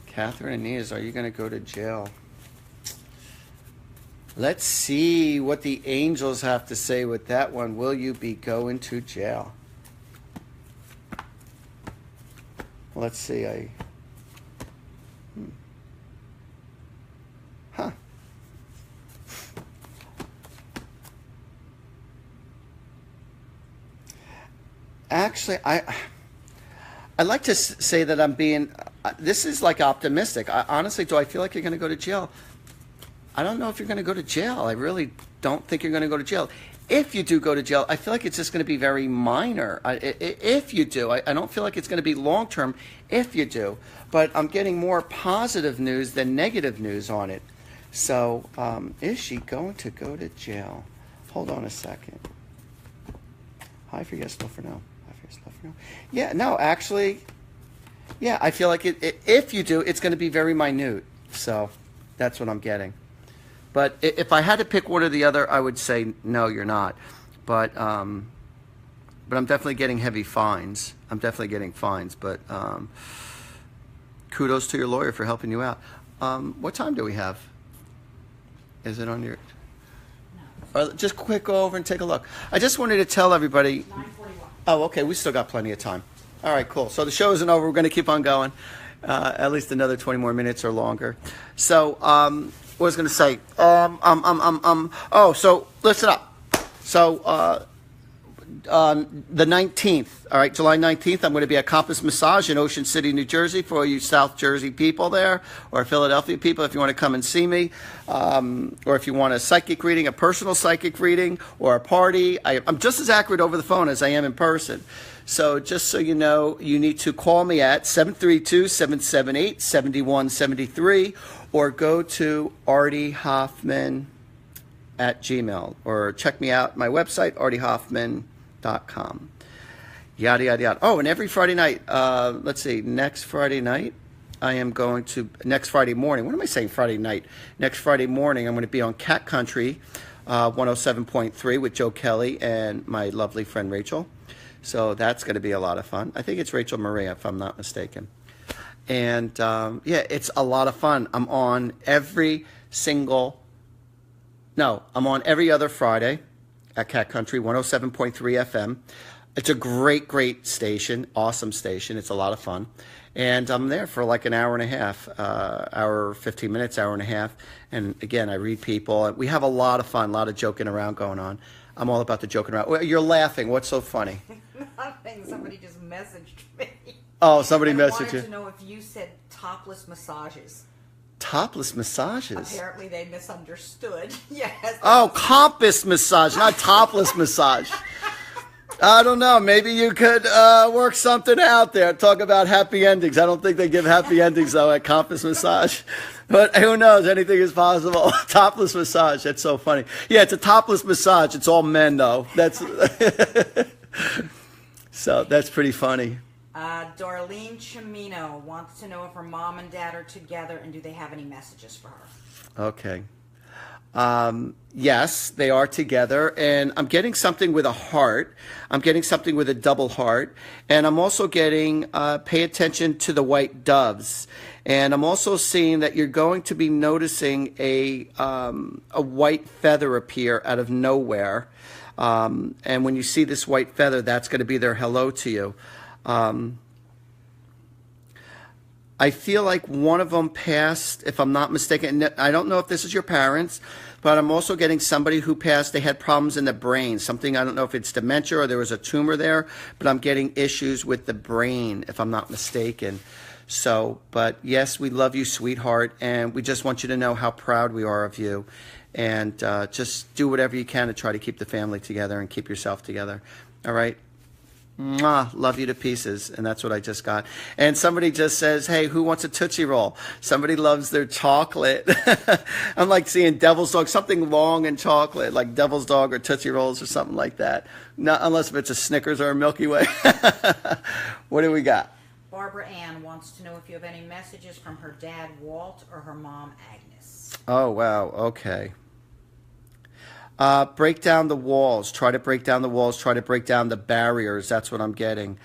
Katherine Aminos, are you going to go to jail? Let's see what the angels have to say with that one. Will you be going to jail? Let's see. Actually, I'd like to say that I'm being, this is like optimistic. Honestly, do I feel like you're going to go to jail? I don't know if you're going to go to jail. I really don't think you're going to go to jail. If you do go to jail, I feel like it's just going to be very minor. If you do, I don't feel like it's going to be long-term if you do. But I'm getting more positive news than negative news on it. So, is she going to go to jail? Hold on a second. Hi for yes, no for no. Hi for yes, no for no. Yeah, no, actually, yeah, I feel like if you do, it's going to be very minute. So, that's what I'm getting. But if I had to pick one or the other, I would say no, you're not. But I'm definitely getting heavy fines. I'm definitely getting fines. But kudos to your lawyer for helping you out. What time do we have? Is it on your? No. Just quick go over and take a look. I just wanted to tell everybody. 9:41. Oh, okay. We still got plenty of time. All right, cool. So the show isn't over. We're going to keep on going. At least another 20 more minutes or longer. So, what was I going to say? Oh, so listen up. So, on the 19th, all right, July 19th, I'm going to be at Compass Massage in Ocean City, New Jersey, for all you South Jersey people there, or Philadelphia people, if you want to come and see me, or if you want a psychic reading, a personal psychic reading, or a party. I'm just as accurate over the phone as I am in person. So just so you know, you need to call me at 732-778-7173, or go to Artie Hoffman at Gmail, or check me out my website, artiehoffman.com. Yada, yada, yada. Oh, and every Friday night, let's see, next Friday night, I am going to, next Friday morning, what am I saying Friday night? Next Friday morning, I'm going to be on Cat Country 107.3 with Joe Kelly and my lovely friend Rachel. So that's going to be a lot of fun. I think it's Rachel Maria, if I'm not mistaken. And yeah, it's a lot of fun. I'm on every other Friday at Cat Country 107.3 FM. It's a great, great station, awesome station. It's a lot of fun. And I'm there for like an hour and a half, hour, 15 minutes, hour and a half. And again, I read people. We have a lot of fun, a lot of joking around going on. I'm all about the joking around. Well, you're laughing. What's so funny? Nothing. Somebody just messaged me. Oh, somebody and messaged you. wanted to know if you said topless massages. Topless massages. Apparently they misunderstood. Yes. Oh, compass massage, not topless massage. I don't know. Maybe you could work something out there. Talk about happy endings. I don't think they give happy endings, though, at compass massage. But who knows? Anything is possible. Topless massage. That's so funny. Yeah, it's a topless massage. It's all men, though. That's so that's pretty funny. Darleen Shamino wants to know if her mom and dad are together and do they have any messages for her. Okay. Yes, they are together, and I'm getting something with a heart. I'm getting something with a double heart, and I'm also getting pay attention to the white doves, and I'm also seeing that you're going to be noticing a white feather appear out of nowhere, and when you see this white feather, that's going to be their hello to you. I feel like one of them passed, if I'm not mistaken. I don't know if this is your parents, but I'm also getting somebody who passed. They had problems in the brain. Something, I don't know if it's dementia or there was a tumor there, but I'm getting issues with the brain, if I'm not mistaken. So, but yes, we love you, sweetheart, and we just want you to know how proud we are of you. And just do whatever you can to try to keep the family together and keep yourself together. All right? Mwah, love you to pieces. And that's what I just got. And somebody just says, hey, who wants a Tootsie Roll? Somebody loves their chocolate. I'm like seeing Devil's Dog, something long and chocolate, like Devil's Dog or Tootsie Rolls or something like that. Not unless if it's a Snickers or a Milky Way. What do we got? Barbara Ann wants to know if you have any messages from her dad, Walt, or her mom, Agnes. Oh, wow. Okay. Break down the walls. Try to break down the walls. Try to break down the barriers. That's what I'm getting.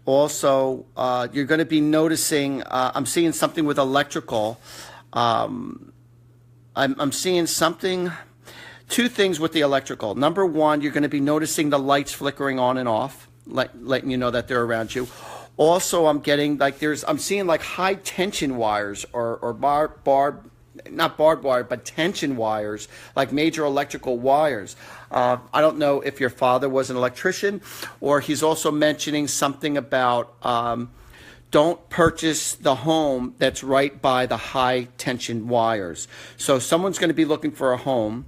Also, you're going to be noticing, I'm seeing something with electrical. I'm seeing something, two things with the electrical. Number one, you're going to be noticing the lights flickering on and off, letting you know that they're around you. Also, I'm getting like I'm seeing like high tension wires or not barbed wire, but tension wires, like major electrical wires. I don't know if your father was an electrician, or he's also mentioning something about don't purchase the home that's right by the high tension wires. So someone's going to be looking for a home,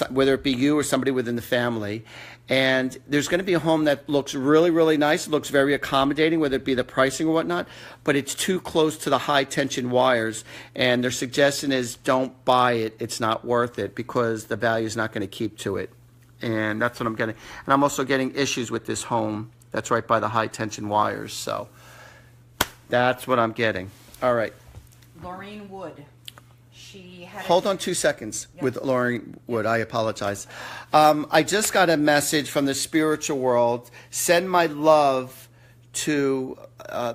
whether it be you or somebody within the family, and there's going to be a home that looks really, really nice, looks very accommodating, whether it be the pricing or whatnot, but it's too close to the high tension wires, and their suggestion is don't buy it. It's not worth it because the value is not going to keep to it. And that's what I'm getting. And I'm also getting issues with this home that's right by the high tension wires. So that's what I'm getting. All right. Maureen Wood. She had Hold on 2 seconds with Maureen Wood. I apologize. I just got a message from the spiritual world. Send my love to,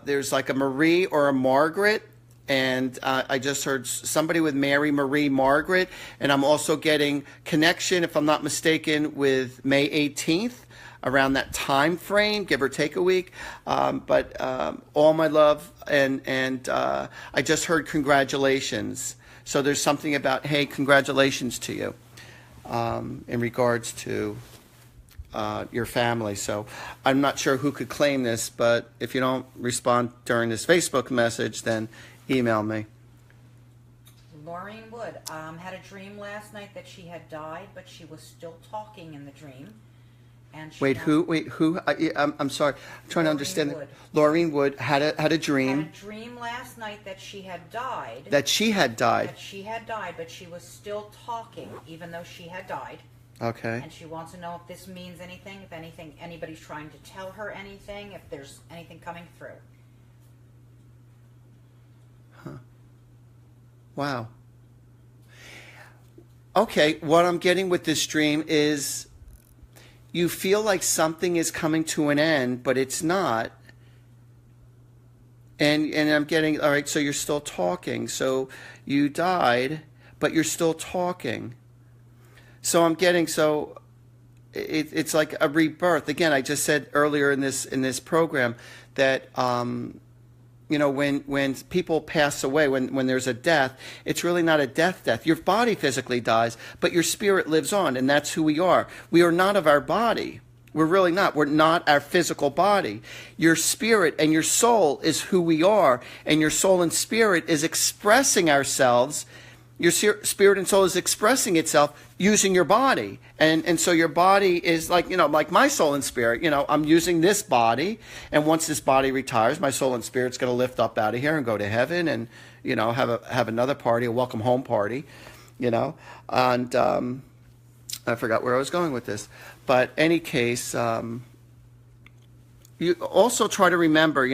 there's like a Marie or a Margaret. And I just heard somebody with Mary, Marie, Margaret. And I'm also getting connection, if I'm not mistaken, with May 18th. Around that time frame, give or take a week. But all my love. And I just heard congratulations. So there's something about, hey, congratulations to you in regards to your family. So I'm not sure who could claim this, but if you don't respond during this Facebook message, then email me. Maureen Wood had a dream last night that she had died, but she was still talking in the dream. And Wait, who? I'm sorry. I'm trying to understand. Wood. Maureen Wood had a dream. Had a dream last night that she had died. That she had died. That she had died, but she was still talking, even though she had died. Okay. And she wants to know if this means anything, if anybody's trying to tell her anything, if there's anything coming through. Huh. Wow. Okay, what I'm getting with this dream is you feel like something is coming to an end, but it's not. And I'm getting, all right, so you're still talking. So you died, but you're still talking. So I'm getting, so it's like a rebirth. Again, I just said earlier in this program that you know, when people pass away, when there's a death, it's really not a death. Your body physically dies, but your spirit lives on, and that's who we are. We are not of our body. We're really not. We're not our physical body. Your spirit and your soul is who we are, and your soul and spirit is expressing ourselves. Your spirit and soul is expressing itself using your body. And so your body is like, like my soul and spirit, I'm using this body. And once this body retires, my soul and spirit's going to lift up out of here and go to heaven and, have another party, a welcome home party, And I forgot where I was going with this. But any case, you also try to remember,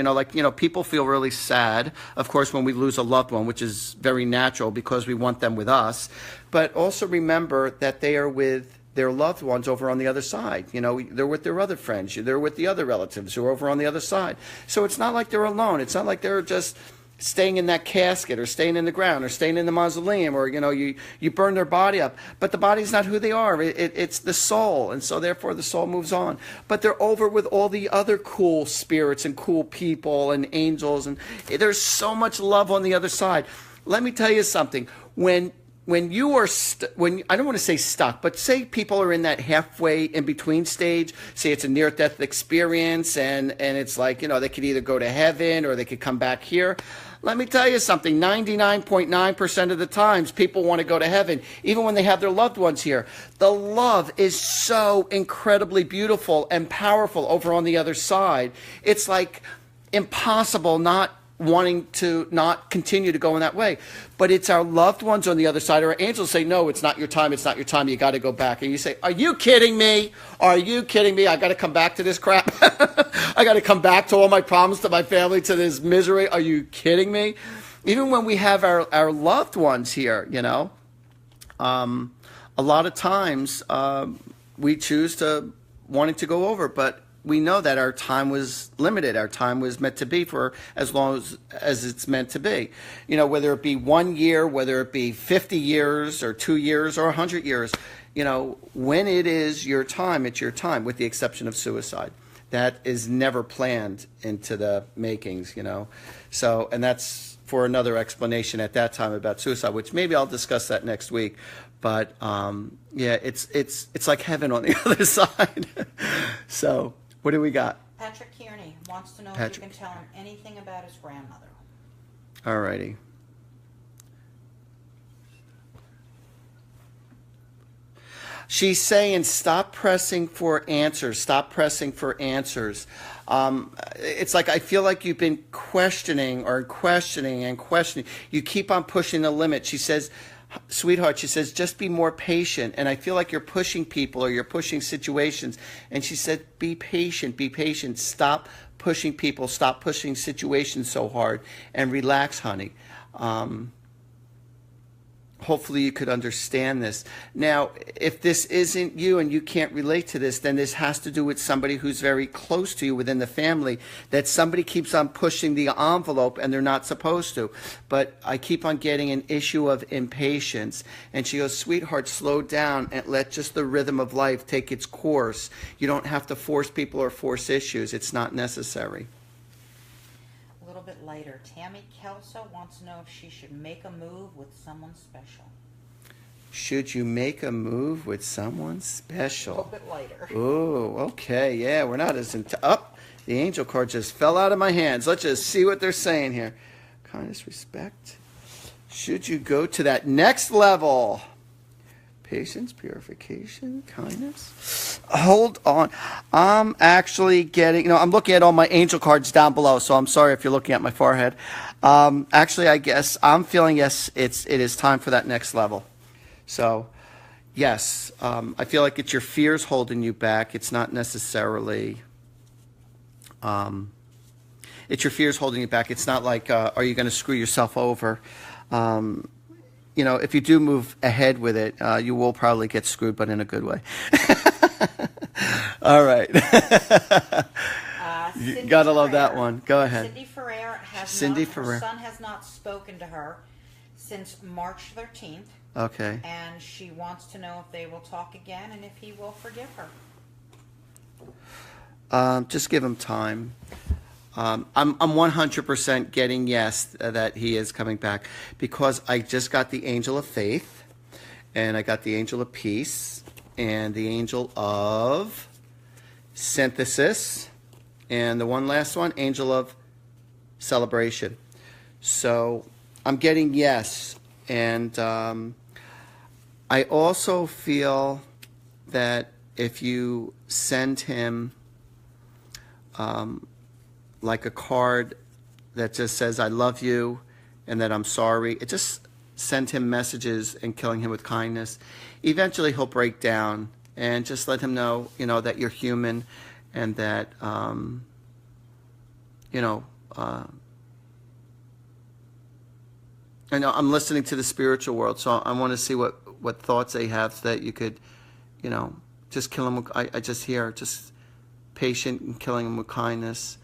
people feel really sad, of course, when we lose a loved one, which is very natural because we want them with us. But also remember that they are with their loved ones over on the other side. They're with their other friends. They're with the other relatives who are over on the other side. So it's not like they're alone. It's not like they're just staying in that casket or staying in the ground or staying in the mausoleum or, you burn their body up. But the body's not who they are. It's the soul. And so therefore the soul moves on. But they're over with all the other cool spirits and cool people and angels. And there's so much love on the other side. Let me tell you something. When you are, I don't want to say stuck, but say people are in that halfway in between stage, say it's a near-death experience and it's like, they could either go to heaven or they could come back here. Let me tell you something, 99.9% of the times people want to go to heaven, even when they have their loved ones here. The love is so incredibly beautiful and powerful over on the other side. It's like impossible not wanting to not continue to go in that way. But it's our loved ones on the other side, or our angels say, no, it's not your time, you got to go back. And you say, are you kidding me? Are you kidding me? I got to come back to this crap? I got to come back to all my problems, to my family, to this misery? Are you kidding me? Even when we have our loved ones here, a lot of times we choose to wanting to go over, but we know that our time was limited. Our time was meant to be for as long as it's meant to be. Whether it be 1 year, whether it be 50 years or 2 years or 100 years, when it is your time, it's your time, with the exception of suicide. That is never planned into the makings, So, and that's for another explanation at that time about suicide, which maybe I'll discuss that next week. But yeah, it's like heaven on the other side. So, what do we got? Patrick Kearney wants to know if you can tell him anything about his grandmother. All righty. She's saying, stop pressing for answers. Stop pressing for answers. It's like I feel like you've been questioning and questioning. You keep on pushing the limit. She says, sweetheart, she says, just be more patient. And I feel like you're pushing people or you're pushing situations. And she said, be patient, be patient. Stop pushing people. Stop pushing situations so hard and relax, honey. Hopefully you could understand this. Now, if this isn't you and you can't relate to this, then this has to do with somebody who's very close to you within the family, that somebody keeps on pushing the envelope and they're not supposed to. But I keep on getting an issue of impatience. And she goes, sweetheart, slow down and let just the rhythm of life take its course. You don't have to force people or force issues. It's not necessary. A little bit later, Tammy Kelso wants to know if she should make a move with someone special. Should you make a move with someone special? A little bit later. Oh, okay. Yeah, we're not as into... Oh, the angel card just fell out of my hands. Let's just see what they're saying here. Kindness, respect. Should you go to that next level? Patience, purification, kindness. Hold on. I'm actually getting, I'm looking at all my angel cards down below, so I'm sorry if you're looking at my forehead. Actually, I guess I'm feeling, yes, it is time for that next level. So, yes, I feel like it's your fears holding you back. It's not necessarily, it's your fears holding you back. It's not like, are you going to screw yourself over? If you do move ahead with it, you will probably get screwed, but in a good way. All right. You gotta love that one. Go ahead. Cindy Ferrer her son has not spoken to her since March 13th. Okay. And she wants to know if they will talk again and if he will forgive her. Just give him time. I'm 100% getting yes that he is coming back, because I just got the angel of faith, and I got the angel of peace, and the angel of synthesis, and the one last one, angel of celebration. So I'm getting yes, and I also feel that if you send him like a card that just says I love you and that I'm sorry, it just send him messages and killing him with kindness. Eventually he'll break down, and just let him know, that you're human, and that I know I'm listening to the spiritual world, so I want to see what thoughts they have, so that you could, just kill him. I just hear just patient and killing him with kindness.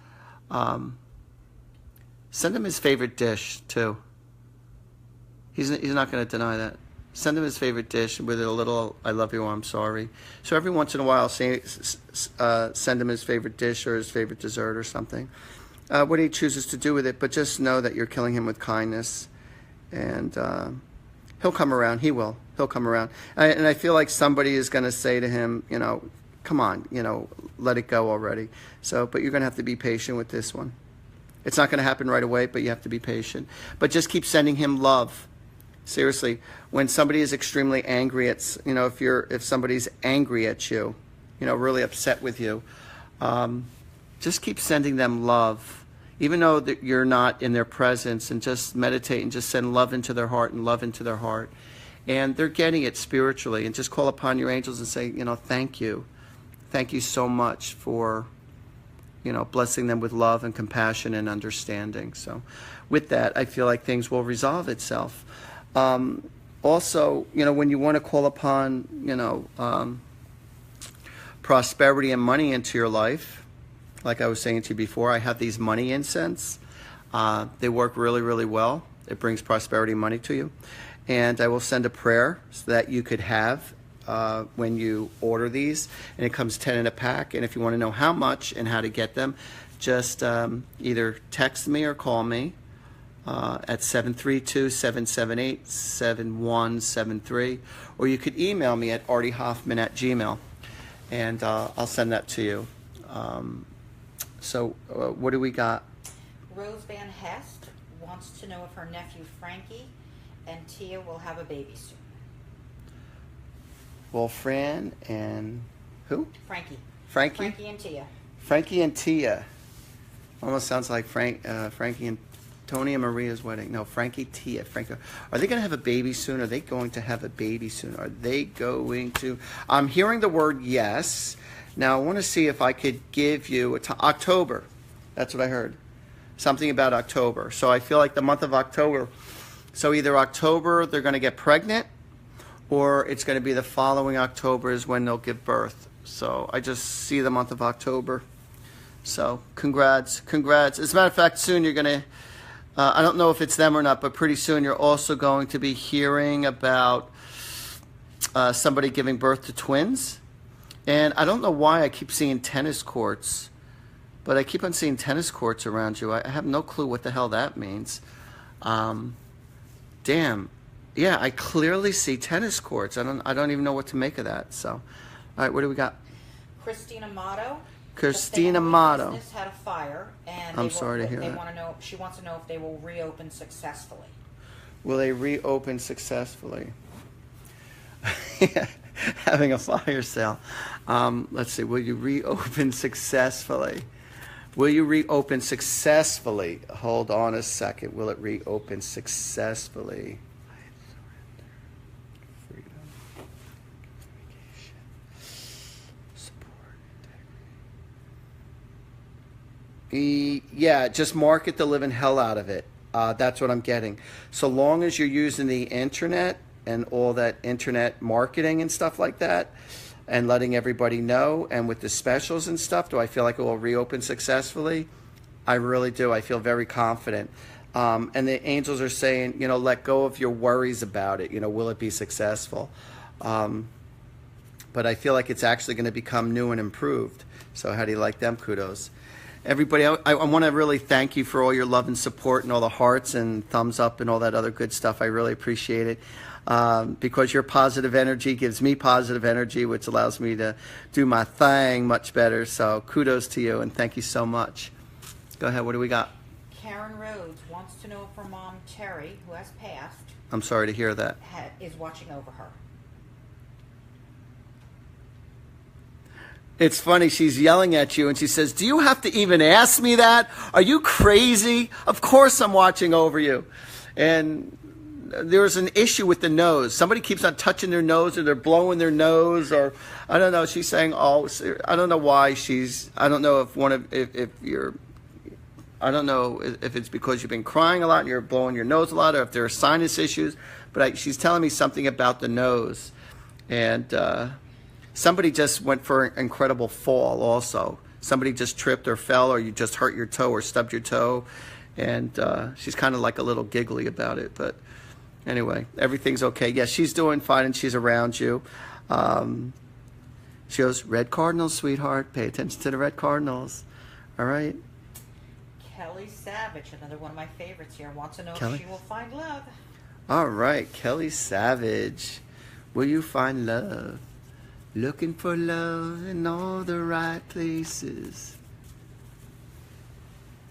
Send him his favorite dish too. He's not going to deny that. Send him his favorite dish with a little "I love you" or "I'm sorry." So every once in a while, send him his favorite dish or his favorite dessert or something. What he chooses to do with it, but just know that you're killing him with kindness, and he'll come around. He will. He'll come around. And I feel like somebody is going to say to him, come on, let it go already. So, but you're going to have to be patient with this one. It's not going to happen right away, but you have to be patient. But just keep sending him love. Seriously, when somebody is extremely angry at, if somebody's angry at you, really upset with you, just keep sending them love, even though that you're not in their presence, and just meditate and just send love into their heart and love into their heart. And they're getting it spiritually, and just call upon your angels and say, thank you. Thank you so much for, blessing them with love and compassion and understanding. So with that, I feel like things will resolve itself. Also, when you want to call upon, prosperity and money into your life, like I was saying to you before, I have these money incense. They work really, really well. It brings prosperity and money to you. And I will send a prayer so that you could have when you order these. And it comes 10 in a pack. And if you want to know how much and how to get them, just either text me or call me at 732-778-7173. Or you could email me at artiehoffman@gmail.com. And I'll send that to you. So what do we got? Rose Van Hest wants to know if her nephew Frankie and Tia will have a baby soon. Well, Fran and who? Frankie. Frankie? Frankie and Tia. Frankie and Tia. Almost sounds like Frankie and Tony and Maria's wedding. No, Frankie, Tia. Frankie. Are they going to have a baby soon? Are they going to have a baby soon? Are they going to? I'm hearing the word yes. Now, I want to see if I could give you October. That's what I heard. Something about October. So I feel like the month of October. So either October they're going to get pregnant, or it's going to be the following October is when they'll give birth. So I just see the month of October. So congrats. As a matter of fact, soon you're going to, I don't know if it's them or not, but pretty soon you're also going to be hearing about somebody giving birth to twins. And I don't know why I keep seeing tennis courts, but I keep on seeing tennis courts around you. I have no clue what the hell that means. Damn. Yeah, I clearly see tennis courts. I don't even know what to make of that. So, all right, what do we got? Christina Motto. Christina Motto. Business had a fire, and I'm sorry to hear that. Want to know. She wants to know if they will reopen successfully. Will they reopen successfully? Having a fire sale. Let's see. Will you reopen successfully? Will you reopen successfully? Hold on a second. Will it reopen successfully? Freedom, support, integrity. Yeah, just market the living hell out of it. That's what I'm getting. So long as you're using the internet and all that internet marketing and stuff like that, and letting everybody know, and with the specials and stuff, do I feel like it will reopen successfully? I really do. I feel very confident. And the angels are saying, let go of your worries about it. Will it be successful? But I feel like it's actually going to become new and improved. So how do you like them? Kudos. everybody, I want to really thank you for all your love and support and all the hearts and thumbs up and all that other good stuff. I really appreciate it. Because your positive energy gives me positive energy, which allows me to do my thing much better. So kudos to you, and thank you so much. Go ahead. What do we got? Karen Rhodes wants to know if her mom, Terry, who has passed, I'm sorry to hear that. is watching over her. It's funny. She's yelling at you, and she says, "Do you have to even ask me that? Are you crazy? Of course I'm watching over you." And there's an issue with the nose. Somebody keeps on touching their nose, or they're blowing their nose, or I don't know. She's saying, "Oh, I don't know why she's." I don't know if you're. I don't know if it's because you've been crying a lot and you're blowing your nose a lot, or if there are sinus issues. But she's telling me something about the nose, and somebody just went for an incredible fall. Also, somebody just tripped or fell, or you just hurt your toe or stubbed your toe, and she's kind of like a little giggly about it, but. Anyway, everything's okay. Yes, she's doing fine, and she's around you. She goes, "Red Cardinals, sweetheart. Pay attention to the Red Cardinals." All right. Kelly Savage, another one of my favorites here, wants to know Kelly? if she will find love. All right, Kelly Savage. Will you find love? Looking for love in all the right places.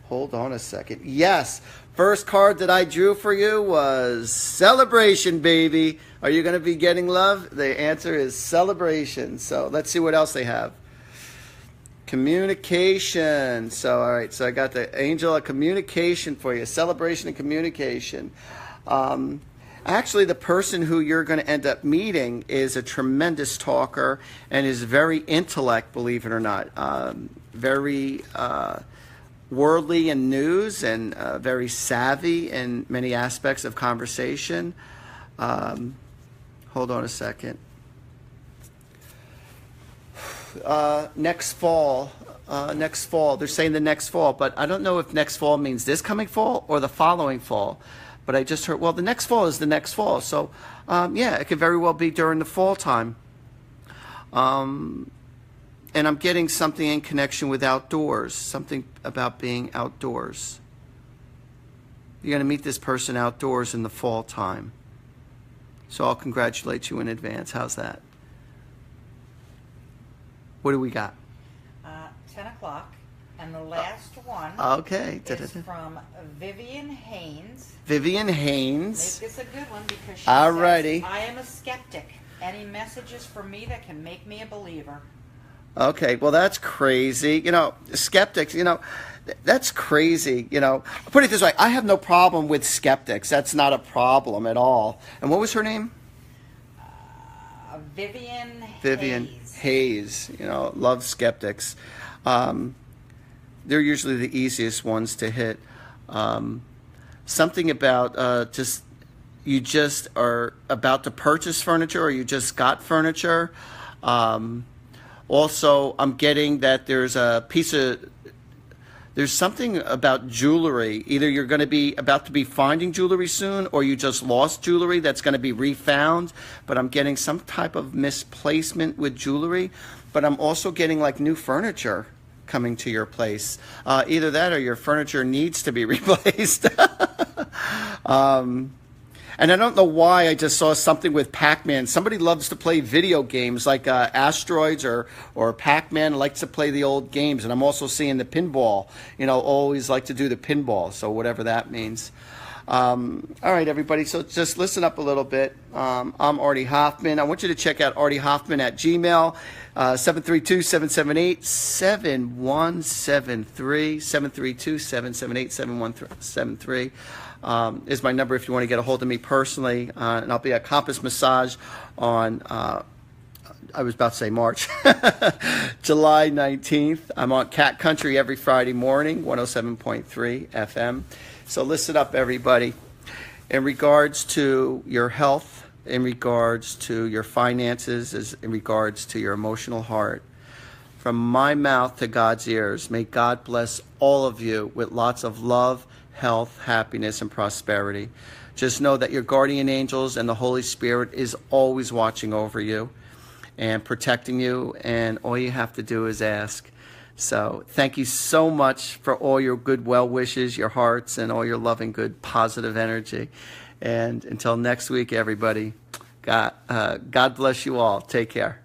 Hold on a second. Yes. First card that I drew for you was celebration, baby. Are you going to be getting love? The answer is celebration. So let's see what else they have. Communication. So, all right. So I got the angel of communication for you. Celebration and communication. Actually, the person who you're going to end up meeting is a tremendous talker and is very intellect, believe it or not. Very worldly in news and very savvy in many aspects of conversation. Hold on a second. Next fall. They're saying the next fall, but I don't know if next fall means this coming fall or the following fall. But I just heard, well, the next fall is the next fall. So, yeah, it could very well be during the fall time. And I'm getting something in connection with outdoors, something about being outdoors. You're going to meet this person outdoors in the fall time. So I'll congratulate you in advance. How's that? What do we got? 10 o'clock. And the last one is from Vivian Haynes. Vivian Haynes. Make this a good one because she Alrighty. says, "I am a skeptic. Any messages for me that can make me a believer?" Okay, well, that's crazy. You know, skeptics, you know, that's crazy. You know, I'll put it this way. I have no problem with skeptics. That's not a problem at all. And what was her name? Vivian Hayes. You know, love skeptics. They're usually the easiest ones to hit. Something about you just are about to purchase furniture, or you just got furniture. Also, I'm getting that there's something about jewelry. Either you're going to be about to be finding jewelry soon, or you just lost jewelry that's going to be refound. But I'm getting some type of misplacement with jewelry. But I'm also getting like new furniture coming to your place. Either that or your furniture needs to be replaced. And I don't know why I just saw something with Pac-Man. Somebody loves to play video games like Asteroids or Pac-Man, likes to play the old games. And I'm also seeing the pinball. You know, always like to do the pinball, so whatever that means. All right, everybody, so just listen up a little bit. I'm Artie Hoffman. I want you to check out Artie Hoffman at Gmail, 732-778-7173, 732-778-7173. Is my number if you want to get a hold of me personally. And I'll be at Compass Massage on, I was about to say March, July 19th. I'm on Cat Country every Friday morning, 107.3 FM. So listen up, everybody. In regards to your health, in regards to your finances, in regards to your emotional heart, from my mouth to God's ears, may God bless all of you with lots of love, health, happiness, and prosperity. Just know that your guardian angels and the Holy Spirit is always watching over you and protecting you, and all you have to do is ask. So thank you so much for all your good well wishes, your hearts, and all your loving, good, positive energy. And until next week, everybody, God bless you all. Take care.